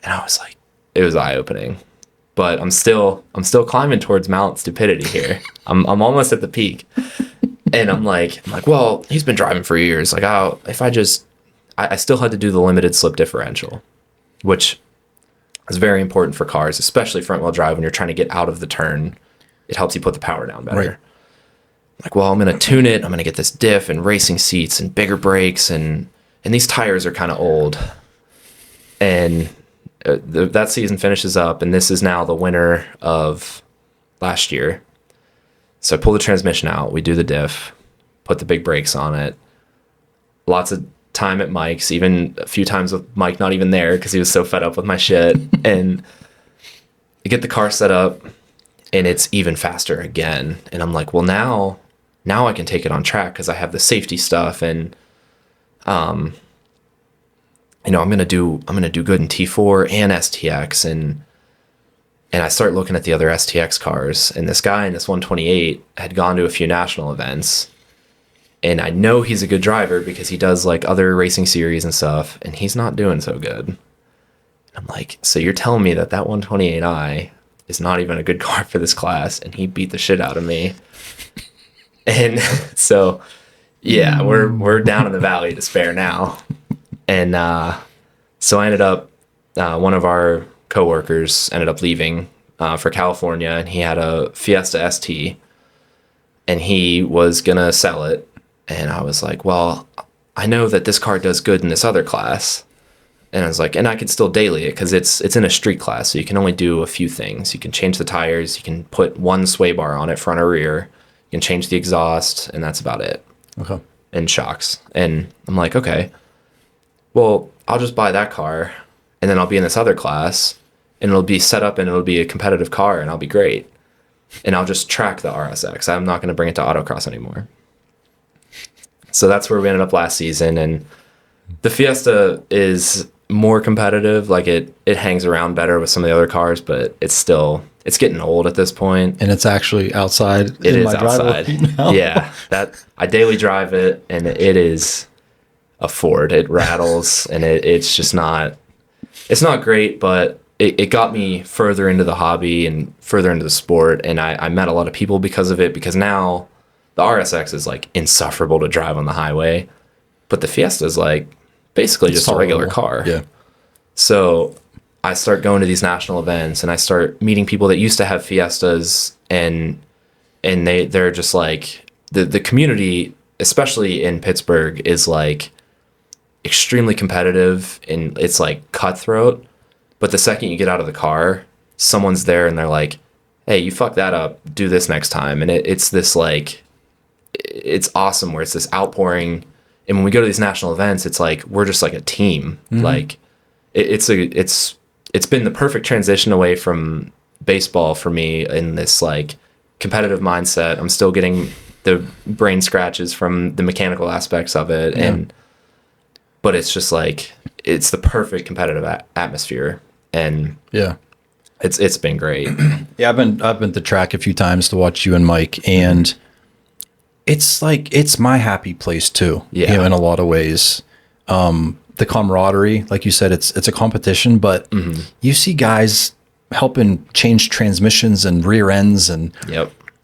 and I was like, it was eye-opening. But I'm still climbing towards Mount Stupidity here. I'm almost at the peak. And I'm like, well, he's been driving for years. Like, I still had to do the limited slip differential, which is very important for cars, especially front wheel drive. When you're trying to get out of the turn, it helps you put the power down better. Right. Like, well, I'm going to tune it. I'm going to get this diff and racing seats and bigger brakes. And these tires are kind of old. And that season finishes up, and this is now the winter of last year. So I pull the transmission out, we do the diff, put the big brakes on it. Lots of time at Mike's, even a few times with Mike not even there because he was so fed up with my shit. And I get the car set up, and it's even faster again. And I'm like, well, now I can take it on track because I have the safety stuff, and I'm gonna do good in T4 and STX, and I start looking at the other STX cars, and this guy in this 128 had gone to a few national events, and I know he's a good driver because he does like other racing series and stuff, and he's not doing so good. I'm like, so you're telling me that 128i is not even a good car for this class, and he beat the shit out of me. And so yeah, we're down in the Valley of Despair now. And so I ended up, one of our coworkers ended up leaving for California, and he had a Fiesta ST, and he was going to sell it. And I was like, well, I know that this car does good in this other class. And I was like, and I could still daily it because it's in a street class, so you can only do a few things. You can change the tires, you can put one sway bar on it, front or rear, you can change the exhaust, and that's about it. Okay. And shocks. And I'm like, okay, well, I'll just buy that car, and then I'll be in this other class, and it'll be set up, and it'll be a competitive car, and I'll be great. And I'll just track the RSX. I'm not going to bring it to autocross anymore. So that's where we ended up last season. And the Fiesta is more competitive. Like it hangs around better with some of the other cars, but it's getting old at this point. And it's actually outside. It is outside. Yeah, that I daily drive it, and it is a Ford. It rattles, and it's just not. It's not great, but it got me further into the hobby and further into the sport, and I met a lot of people because of it. Because now the RSX is like insufferable to drive on the highway, but the Fiesta is like basically just a regular car. Yeah. So I start going to these national events, and I start meeting people that used to have Fiestas, and they're just like the community, especially in Pittsburgh, is like extremely competitive, and it's like cutthroat. But the second you get out of the car, someone's there and they're like, hey, you fucked that up, do this next time. And it's this like, it's awesome where it's this outpouring. And when we go to these national events, it's like we're just like a team. Like it's been the perfect transition away from baseball for me in this like competitive mindset. I'm still getting the brain scratches from the mechanical aspects of it, but it's just like it's the perfect competitive atmosphere, and it's been great. Yeah, I've been to track a few times to watch you and Mike, and it's like it's my happy place too. Yeah, you know, in a lot of ways. The camaraderie, like you said, it's a competition, but you see guys helping change transmissions and rear ends and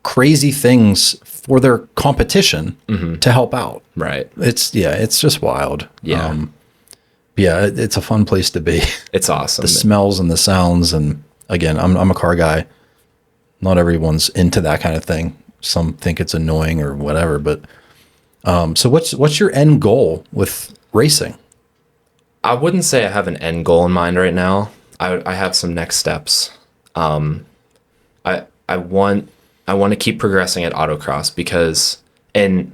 crazy things for their competition to help out. Right. It's just wild. Yeah. It's a fun place to be. It's awesome. The smells and the sounds, and again, I'm a car guy. Not everyone's into that kind of thing. Some think it's annoying or whatever, but so what's your end goal with racing? I wouldn't say I have an end goal in mind right now. I have some next steps. I want to keep progressing at autocross because, and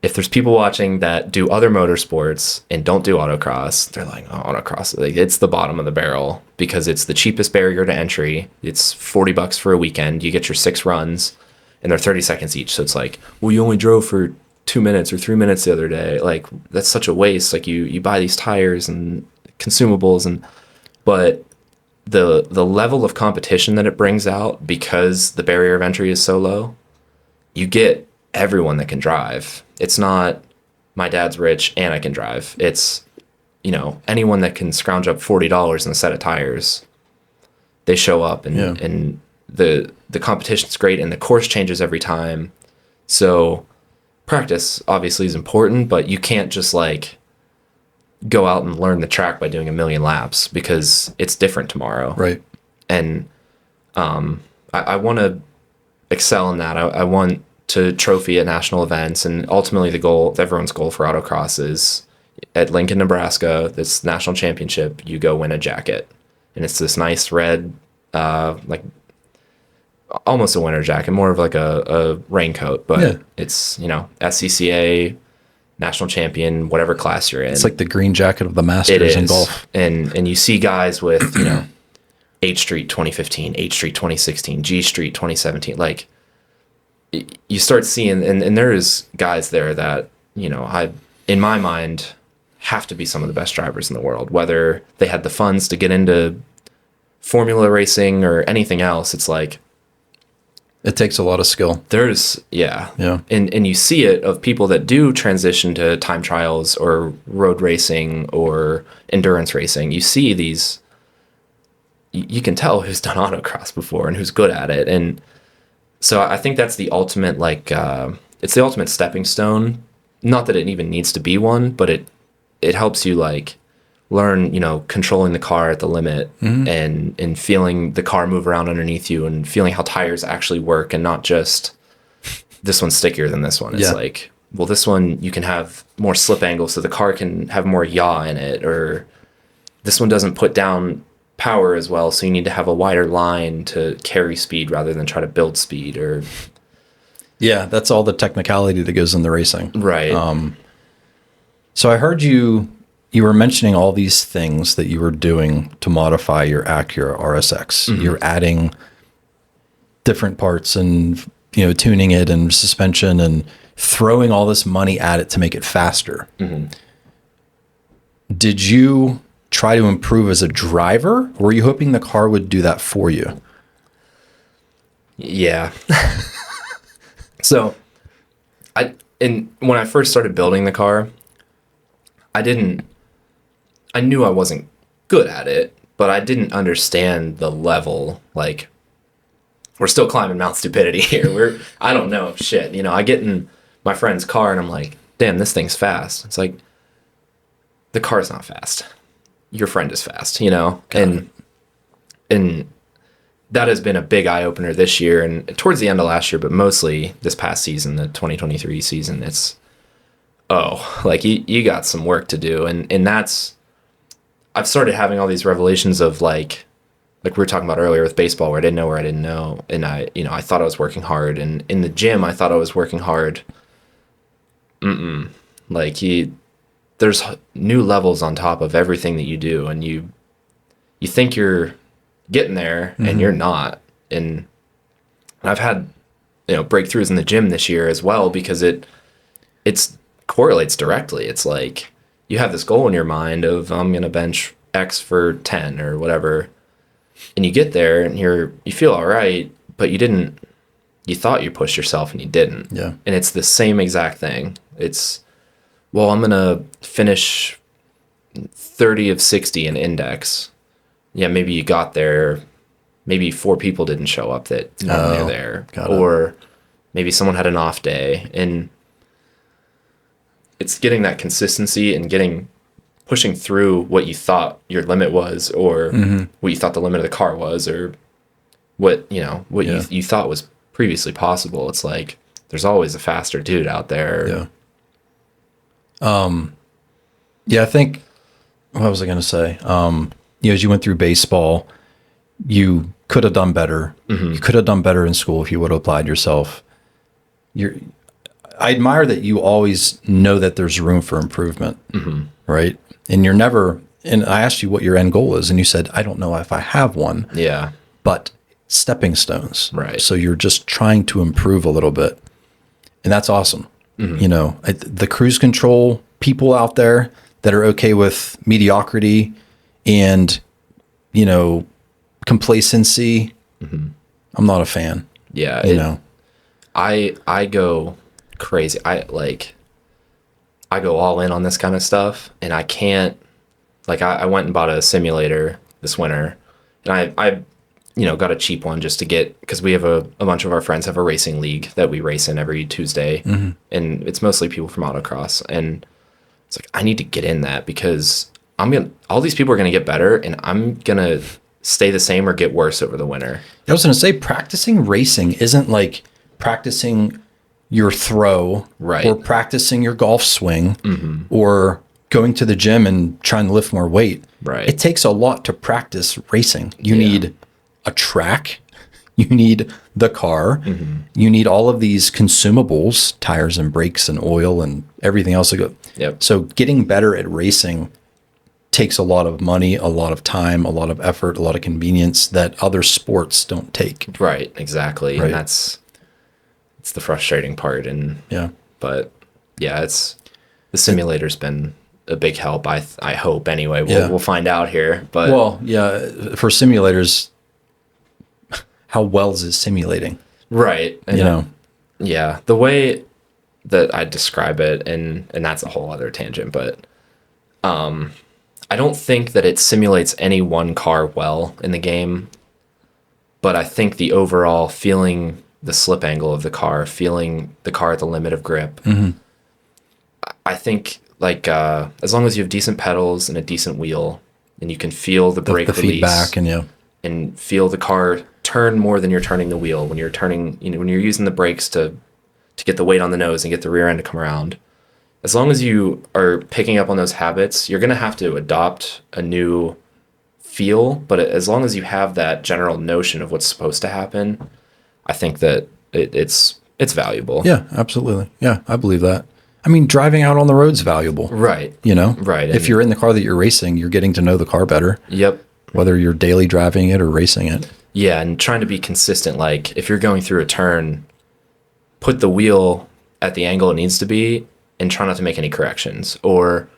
if there's people watching that do other motorsports and don't do autocross, they're like, oh, autocross, like, it's the bottom of the barrel because it's the cheapest barrier to entry. It's $40 for a weekend. You get your 6 runs and they're 30 seconds each. So it's like, well, you only drove for 2 minutes or 3 minutes the other day. Like, that's such a waste. Like you buy these tires and consumables, but the level of competition that it brings out, because the barrier of entry is so low, you get everyone that can drive. It's not my dad's rich and I can drive. It's, anyone that can scrounge up $40 in a set of tires, they show up, and the competition's great, and the course changes every time. So practice obviously is important, but you can't just like go out and learn the track by doing 1,000,000 laps because it's different tomorrow. Right. And I want to excel in that. I want to trophy at national events, and ultimately everyone's goal for autocross is at Lincoln, Nebraska, this national championship, you go win a jacket. And it's this nice red, like almost a winter jacket, more of like a raincoat, but it's, SCCA, national champion, whatever class you're in. It's like the green jacket of the Masters in golf. And you see guys with, H Street 2015, H Street 2016, G Street 2017. Like, you start seeing, and there's guys there that, in my mind, have to be some of the best drivers in the world, whether they had the funds to get into formula racing or anything else. It's like, it takes a lot of skill. There's, and you see it of people that do transition to time trials or road racing or endurance racing. You see these, you can tell who's done autocross before and who's good at it. And so I think that's the ultimate, it's the ultimate stepping stone. Not that it even needs to be one, but it helps you learn, controlling the car at the limit, and feeling the car move around underneath you, and feeling how tires actually work, and not just this one's stickier than this one. It's like, well, this one you can have more slip angle so the car can have more yaw in it, or this one doesn't put down power as well, so you need to have a wider line to carry speed rather than try to build speed. Or that's all the technicality that goes into racing. Right. So I heard you were mentioning all these things that you were doing to modify your Acura RSX. You're adding different parts and, tuning it and suspension and throwing all this money at it to make it faster. Did you try to improve as a driver, or were you hoping the car would do that for you? Yeah. So when I first started building the car, I knew I wasn't good at it, but I didn't understand the level. Like, we're still climbing Mount Stupidity here. I don't know shit. You know, I get in my friend's car and I'm like, damn, this thing's fast. It's like, the car's not fast. Your friend is fast, you know? And that has been a big eye opener this year and towards the end of last year, but mostly this past season, the 2023 season, it's, like you got some work to do. And that's, I've started having all these revelations of like we were talking about earlier with baseball, where I didn't know where I didn't know. And I thought I was working hard, and in the gym, I thought I was working hard. Like there's new levels on top of everything that you do. And you think you're getting there and you're not. And I've had, breakthroughs in the gym this year as well, because it's correlates directly. It's like you have this goal in your mind of I'm going to bench X for 10 or whatever. And you get there and you feel all right, but you thought you pushed yourself and you didn't. Yeah. And it's the same exact thing. It's, well, I'm going to finish 30 of 60 in index. Yeah, maybe you got there. Maybe 4 people didn't show up that normally are there. Or maybe someone had an off day. And it's getting that consistency and pushing through what you thought your limit was, or what you thought the limit of the car was, or what you thought was previously possible. It's like there's always a faster dude out there. Yeah. I think, what was I going to say? As you went through baseball, you could have done better. You could have done better in school if you would have applied yourself. I admire that you always know that there's room for improvement, right? And and I asked you what your end goal is, and you said, I don't know if I have one. Yeah. But stepping stones. Right. So you're just trying to improve a little bit. And that's awesome. The cruise control people out there that are okay with mediocrity and, complacency, I'm not a fan. Yeah. I go crazy. I go all in on this kind of stuff, and I can't, I went and bought a simulator this winter, and I got a cheap one just to get, because we have a bunch of our friends have a racing league that we race in every Tuesday, and it's mostly people from autocross, and it's like, I need to get in that, because all these people are going to get better, and I'm going to stay the same or get worse over the winter. I was going to say, practicing racing isn't like practicing your throw, right, or practicing your golf swing, or going to the gym and trying to lift more weight. Right. It takes a lot to practice racing. You need a track, you need the car, you need all of these consumables, tires and brakes and oil and everything else. Yep. So getting better at racing takes a lot of money, a lot of time, a lot of effort, a lot of convenience that other sports don't take. Right, exactly. Right. And it's the frustrating part. And but yeah, the simulator's been a big help. I hope anyway. We'll find out here. But for simulators, how well is it simulating? Right. And, yeah, the way that I describe it, and that's a whole other tangent, but I don't think that it simulates any one car well in the game, but I think the overall feeling the slip angle of the car, feeling the car at the limit of grip, I think as long as you have decent pedals and a decent wheel, and you can feel the brake release, feedback, and feel the car turn more than you're turning the wheel, when you're turning, when you're using the brakes to get the weight on the nose and get the rear end to come around. As long as you are picking up on those habits, you're going to have to adopt a new feel. But as long as you have that general notion of what's supposed to happen, I think that it's valuable. Yeah, absolutely. Yeah, I believe that. I mean, driving out on the road's valuable. Right. Right. If you're in the car that you're racing, you're getting to know the car better. Yep. Whether you're daily driving it or racing it. Yeah, and trying to be consistent. Like, if you're going through a turn, put the wheel at the angle it needs to be and try not to make any corrections. Or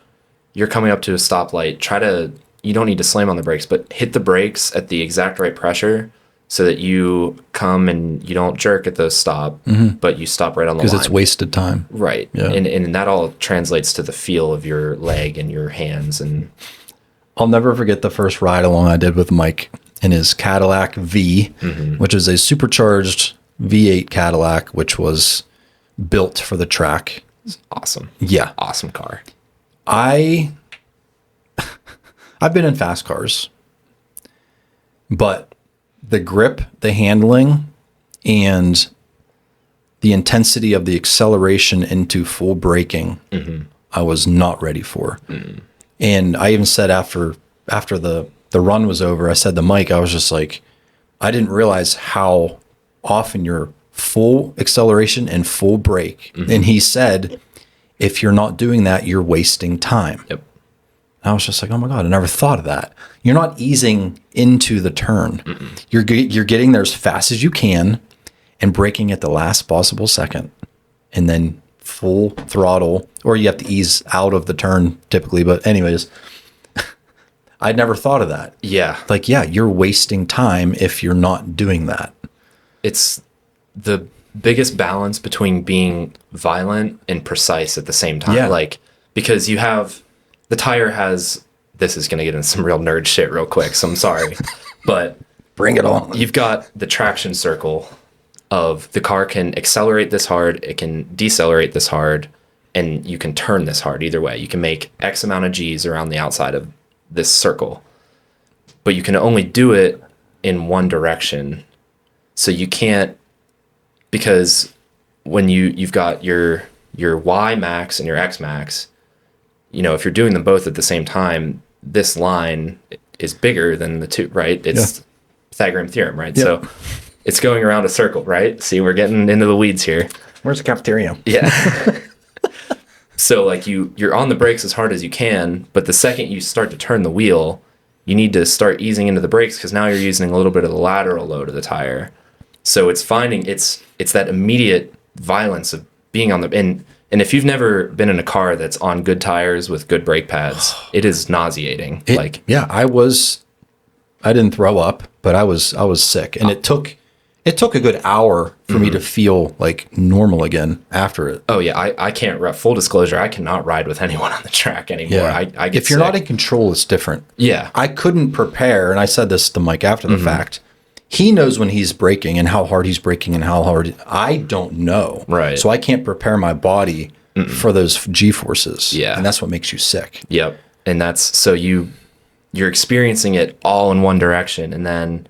you're coming up to a stoplight, try to you don't need to slam on the brakes, but hit the brakes at the exact right pressure so that you come and you don't jerk at the stop, but you stop right on the line. Because it's wasted time. Right. Yeah. And that all translates to the feel of your leg and your hands. And I'll never forget the first ride along I did with Mike in his Cadillac V, which is a supercharged V8 Cadillac, which was built for the track. awesome. Yeah. Awesome car. I've been in fast cars, but the grip, the handling, and the intensity of the acceleration into full braking, I was not ready for. And I even said after the run was over, I said to Mike, I was just like, I didn't realize how often you're full acceleration and full brake. And he said, if you're not doing that, you're wasting time. Yep. I was just like, oh my God, I never thought of that. You're not easing into the turn. You're getting there as fast as you can and braking at the last possible second, and then full throttle, or you have to ease out of the turn typically. But anyways, I'd never thought of that. Yeah. Like, yeah, you're wasting time if you're not doing that. It's the biggest balance between being violent and precise at the same time. Yeah. Like, because you have, the tire has, this is going to get into some real nerd shit real quick, so I'm sorry. But Bring it on. you've got the traction circle of the car can accelerate this hard, it can decelerate this hard, and you can turn this hard either way. You can make X amount of G's around the outside of this circle, but you can only do it in one direction. So you can't, because when you've got your Y max and your X max, you know, if you're doing them both at the same time, this line is bigger than the two, right? It's Pythagorean theorem, right? Yep. So it's going around a circle, right? See, we're getting into the weeds here. Where's the cafeteria? Yeah. So like you're on the brakes as hard as you can, but the second you start to turn the wheel, you need to start easing into the brakes because now you're using a little bit of the lateral load of the tire. So it's that immediate violence of being on the, and if you've never been in a car that's on good tires with good brake pads, it is nauseating. I didn't throw up, but I was sick, and it took a good hour for me to feel like normal again after it. Oh yeah, I can't. Full disclosure, I cannot ride with anyone on the track anymore. Yeah. I get if you're sick. not in control, it's different. Yeah. I couldn't prepare, and I said this to Mike after the fact. He knows when he's braking and how hard he's braking and how hard I don't know. Right. So I can't prepare my body for those G forces. Yeah. And that's what makes you sick. Yep. And that's, so you're experiencing it all in one direction, and then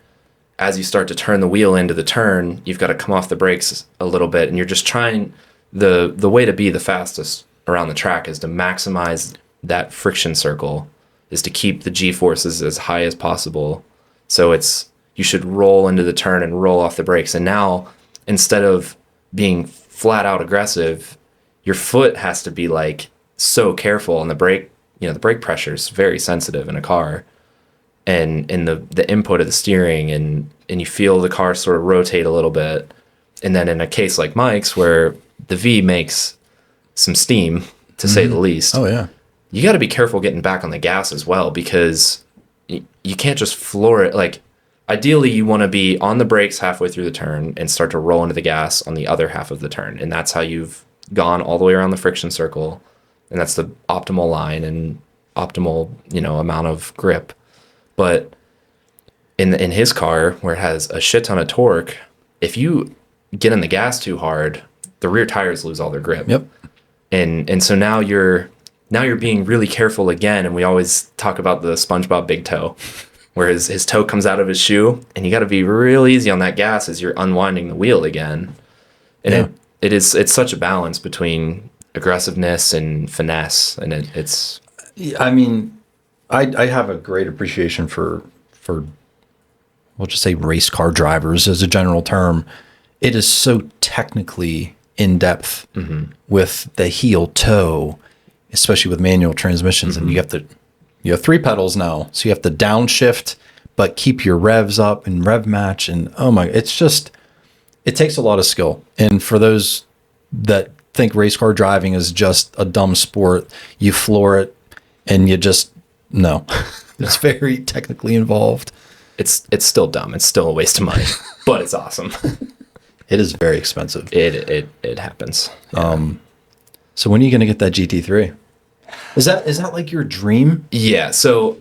as you start to turn the wheel into the turn, you've got to come off the brakes a little bit, and you're just trying, the way to be the fastest around the track is to maximize that friction circle, is to keep the G forces as high as possible. So you should roll into the turn and roll off the brakes. And now, instead of being flat out aggressive, your foot has to be like so careful, and the brake pressure is very sensitive in a car. And the input of the steering, and you feel the car sort of rotate a little bit. And then in a case like Mike's, where the V makes some steam, to say the least, Oh, yeah. you got to be careful getting back on the gas as well, because you can't just floor it. Like, ideally, you want to be on the brakes halfway through the turn and start to roll into the gas on the other half of the turn. And that's how you've gone all the way around the friction circle. And that's the optimal line and optimal, amount of grip. But in his car, where it has a shit ton of torque, if you get in the gas too hard, the rear tires lose all their grip. Yep. And so now you're being really careful again. And we always talk about the SpongeBob big toe, where his toe comes out of his shoe, and you got to be real easy on that gas as you're unwinding the wheel again. And it's such a balance between aggressiveness and finesse, and it's. I mean, I have a great appreciation for we'll just say race car drivers as a general term. It is so technically in depth with the heel toe, especially with manual transmissions, and you have 3 pedals now, so you have to downshift but keep your revs up and rev match, and it takes a lot of skill. And for those that think race car driving is just a dumb sport, you floor it and you just no. It's very technically involved. It's still dumb. It's still a waste of money, but it's awesome. It is very expensive. It happens. Yeah. So when are you going to get that GT3? Is that like your dream? Yeah. So,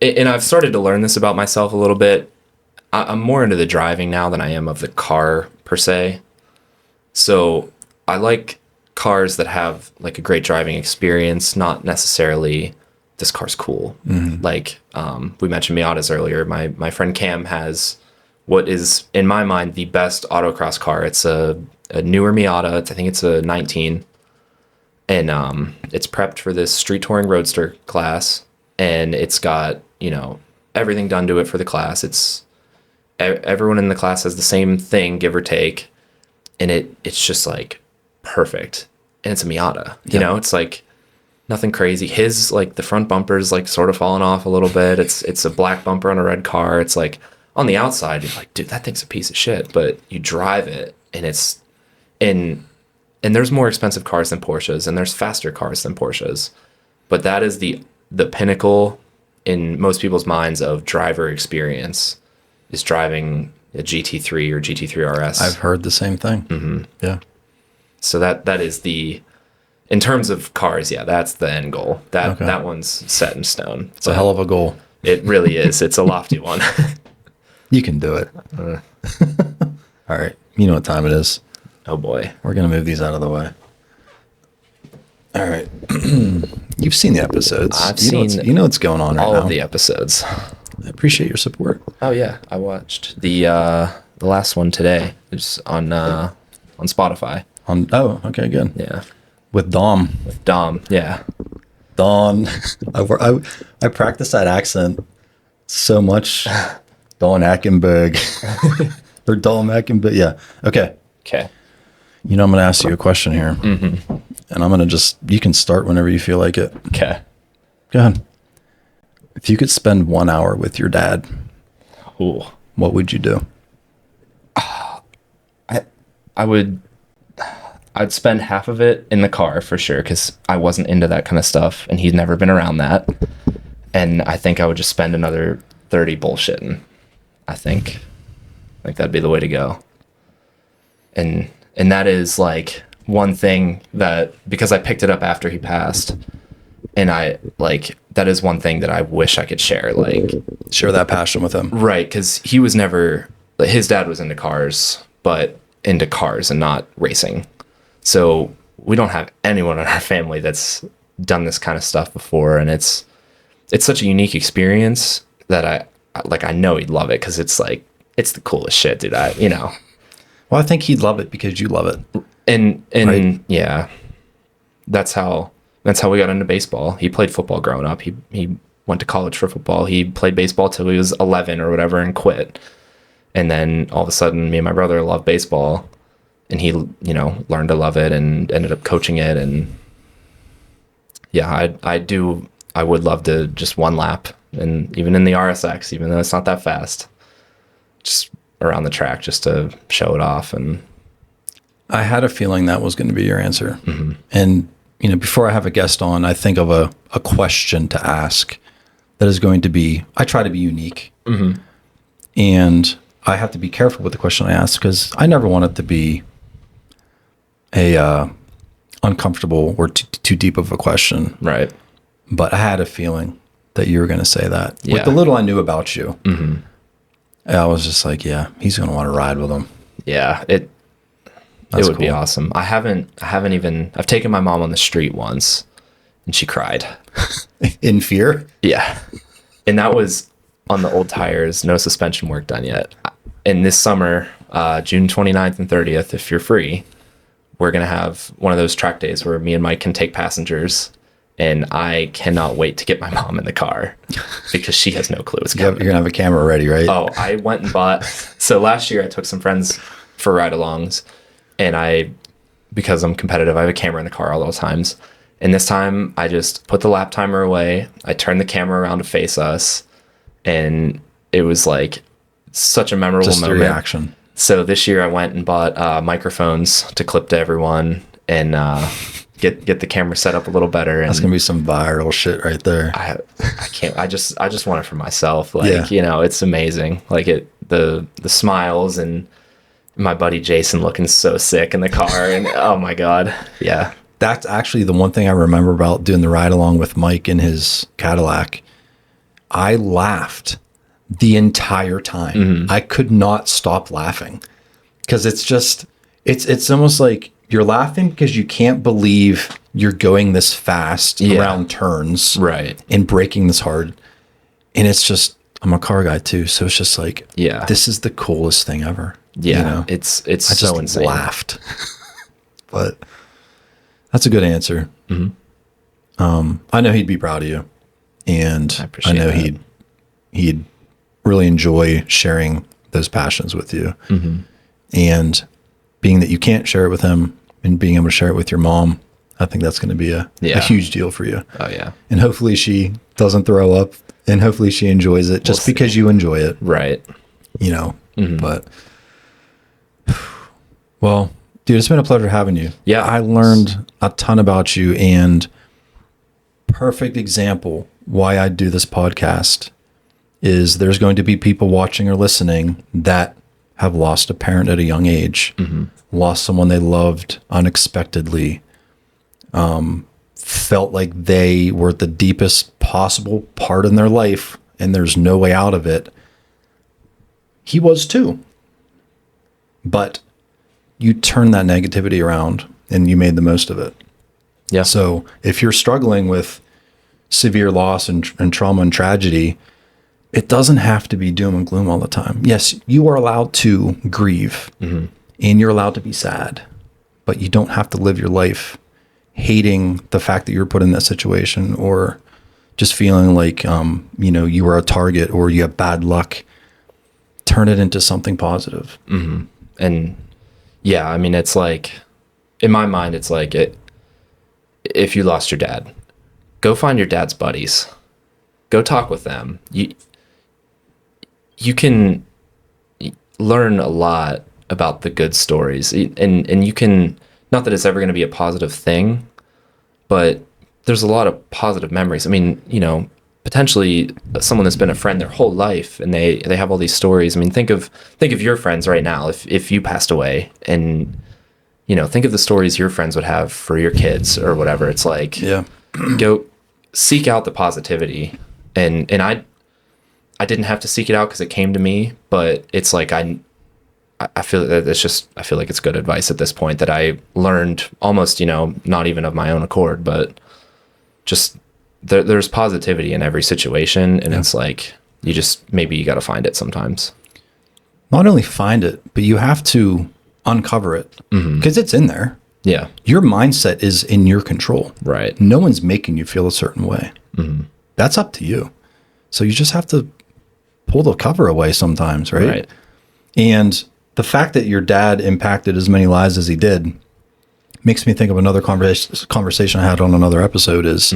and I've started to learn this about myself a little bit. I'm more into the driving now than I am of the car per se. So I like cars that have like a great driving experience, not necessarily this car's cool. Like we mentioned Miatas earlier. My friend Cam has what is, in my mind, the best autocross car. It's a newer Miata. I think it's a 19. And it's prepped for this street touring roadster class. And it's got, everything done to it for the class. It's everyone in the class has the same thing, give or take. And it's just like perfect. And it's a Miata, it's like nothing crazy. His, like, the front bumper's like sort of falling off a little bit. It's a black bumper on a red car. It's like on the outside, you're like, dude, that thing's a piece of shit. But you drive it and it's and there's more expensive cars than Porsches and there's faster cars than Porsches. But that is the pinnacle in most people's minds of driver experience is driving a GT3 or GT3 RS. I've heard the same thing. Yeah. So that is in terms of cars, that's the end goal. That one's set in stone. It's a hell of a goal. It really is. It's a lofty one. You can do it. All right. You know what time it is. Oh boy. We're going to move these out of the way. All right. You've seen the episodes. I've seen you know what's going on right now. All of the episodes. I appreciate your support. Oh yeah, I watched the last one today. It's on Spotify. Okay, good. Yeah. With Dom. With Dom, yeah. Don. I practice that accent so much. Don Ackenberg. Or Dom Ackenberg. Yeah. Okay. Okay. I'm going to ask you a question here. Mm-hmm. And I'm going to you can start whenever you feel like it. Okay. Go ahead. If you could spend 1 hour with your dad, Ooh. What would you do? I'd spend half of it in the car for sure, because I wasn't into that kind of stuff, and he'd never been around that. And I think I would just spend another 30 bullshitting. I think that'd be the way to go. And that is like one thing that, because I picked it up after he passed, and that is one thing that I wish I could share. Share that passion with him. Right, because he was never, his dad was into cars, but into cars and not racing. So we don't have anyone in our family that's done this kind of stuff before, and it's such a unique experience that I know he'd love it, because it's the coolest shit, dude. Well, I think he'd love it because you love it. And right? Yeah, that's how we got into baseball. He played football growing up. He went to college for football. He played baseball till he was 11 or whatever and quit. And then all of a sudden, me and my brother loved baseball, and he, learned to love it and ended up coaching it. And yeah, I would love to just one lap, and even in the RSX, even though it's not that fast, just around the track just to show it off. And I had a feeling that was going to be your answer. Mm-hmm. And, before I have a guest on, I think of a question to ask that is going to be, I try to be unique. Mm-hmm. And I have to be careful with the question I ask, because I never want it to be a uncomfortable or too deep of a question. Right. But I had a feeling that you were going to say that. Yeah. With the little I knew about you, mm-hmm. I was just like, yeah, he's going to want to ride with him. Yeah, it would be awesome. I've taken my mom on the street once, and she cried. In fear? Yeah. And that was on the old tires, no suspension work done yet. And this summer, June 29th and 30th, if you're free, we're going to have one of those track days where me and Mike can take passengers. And I cannot wait to get my mom in the car, because she has no clue what's coming. You're going to have a camera ready, right? Oh, I went and bought. So last year I took some friends for ride-alongs, and because I'm competitive, I have a camera in the car all those times. And this time I just put the lap timer away. I turned the camera around to face us, and it was like such a memorable just moment. The reaction. So this year I went and bought microphones to clip to everyone, and get the camera set up a little better. And That's gonna be some viral shit right there. I can't. I just want it for myself. Like, it's amazing. Like the smiles and my buddy Jason looking so sick in the car, and oh my god, yeah. That's actually the one thing I remember about doing the ride along with Mike in his Cadillac. I laughed the entire time. Mm-hmm. I could not stop laughing because it's almost like you're laughing because you can't believe you're going this fast around turns, right, and braking this hard. And it's just, I'm a car guy too, so it's just like, this is the coolest thing ever. Yeah, it's I so just insane. Laughed, but that's a good answer. Mm-hmm. I know he'd be proud of you, and I know that. he'd really enjoy sharing those passions with you. Mm-hmm. And being that you can't share it with him and being able to share it with your mom, I think that's going to be a huge deal for you. Oh yeah. And hopefully she doesn't throw up, and hopefully she enjoys it just because you enjoy it. Right. Mm-hmm. But well, dude, it's been a pleasure having you. Yeah. I learned a ton about you, and perfect example why I do this podcast is there's going to be people watching or listening that have lost a parent at a young age, lost someone they loved unexpectedly, felt like they were at the deepest possible part in their life and there's no way out of it. He was too. But you turned that negativity around and you made the most of it. Yeah. So if you're struggling with severe loss and trauma and tragedy, it doesn't have to be doom and gloom all the time. Yes, you are allowed to grieve and you're allowed to be sad, but you don't have to live your life hating the fact that you were put in that situation or just feeling like, you were a target or you have bad luck. Turn it into something positive. Mm-hmm. And yeah, I mean, it's like, in my mind, it's like if you lost your dad, go find your dad's buddies, go talk with them. You can learn a lot about the good stories, and you can, not that it's ever going to be a positive thing, but there's a lot of positive memories. I mean, potentially someone that's been a friend their whole life and they have all these stories. I mean, think of your friends right now. If you passed away, and think of the stories your friends would have for your kids or whatever. It's like, go seek out the positivity. And I didn't have to seek it out because it came to me, but it's like I feel that I feel like it's good advice at this point that I learned almost, not even of my own accord, but just there's positivity in every situation. And it's like, maybe you got to find it sometimes. Not only find it, but you have to uncover it because it's in there. Yeah. Your mindset is in your control. Right. No one's making you feel a certain way. That's up to you. So you just have to pull the cover away sometimes, right? And the fact that your dad impacted as many lives as he did makes me think of another conversation I had on another episode is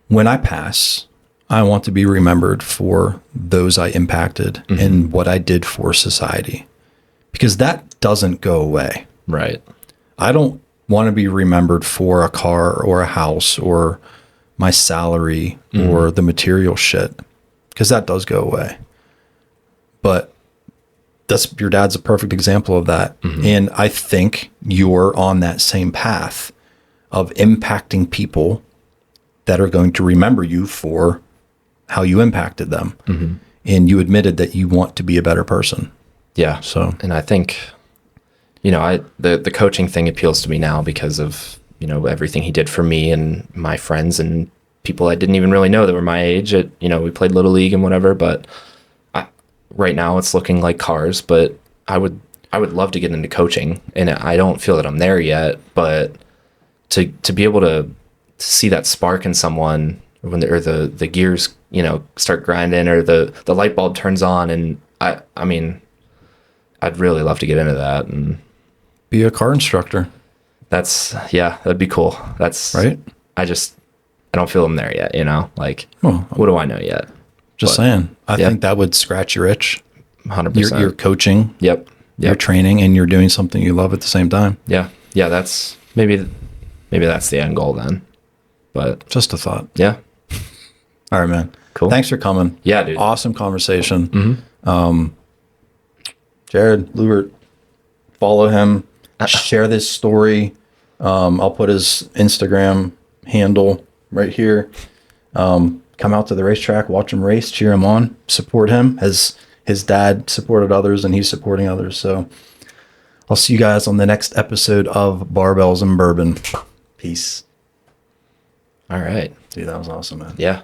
when I pass, I want to be remembered for those I impacted and what I did for society, because that doesn't go away. Right. I don't want to be remembered for a car or a house or my salary or the material shit, because that does go away. But your dad's a perfect example of that. And I think you're on that same path of impacting people that are going to remember you for how you impacted them. And you admitted that you want to be a better person. Yeah. So, and I think, the coaching thing appeals to me now because of, everything he did for me and my friends and people I didn't even really know that were my age. We played Little League and whatever, but right now it's looking like cars, but I would love to get into coaching, and I don't feel that I'm there yet, but to be able to see that spark in someone when the gears, start grinding or the light bulb turns on. And I mean, I'd really love to get into that and be a car instructor. That'd be cool. That's right. I don't feel I'm there yet, what do I know yet? Just saying. I think that would scratch your itch. 100%. You're coaching. Yep. You're training and you're doing something you love at the same time. Yeah. Yeah. That's maybe maybe that's the end goal then. But Just a thought. yeah, All right, man. cool. Thanks for coming. Yeah, dude. Awesome conversation. Mm-hmm. Jared Lubbert, follow him. Share this story. I'll put his Instagram handle right here. Come out to the racetrack, watch him race, cheer him on, support him as his dad supported others and he's supporting others. So I'll see you guys on the next episode of Barbells and Bourbon. Peace. All right. Dude, that was awesome, man. Yeah.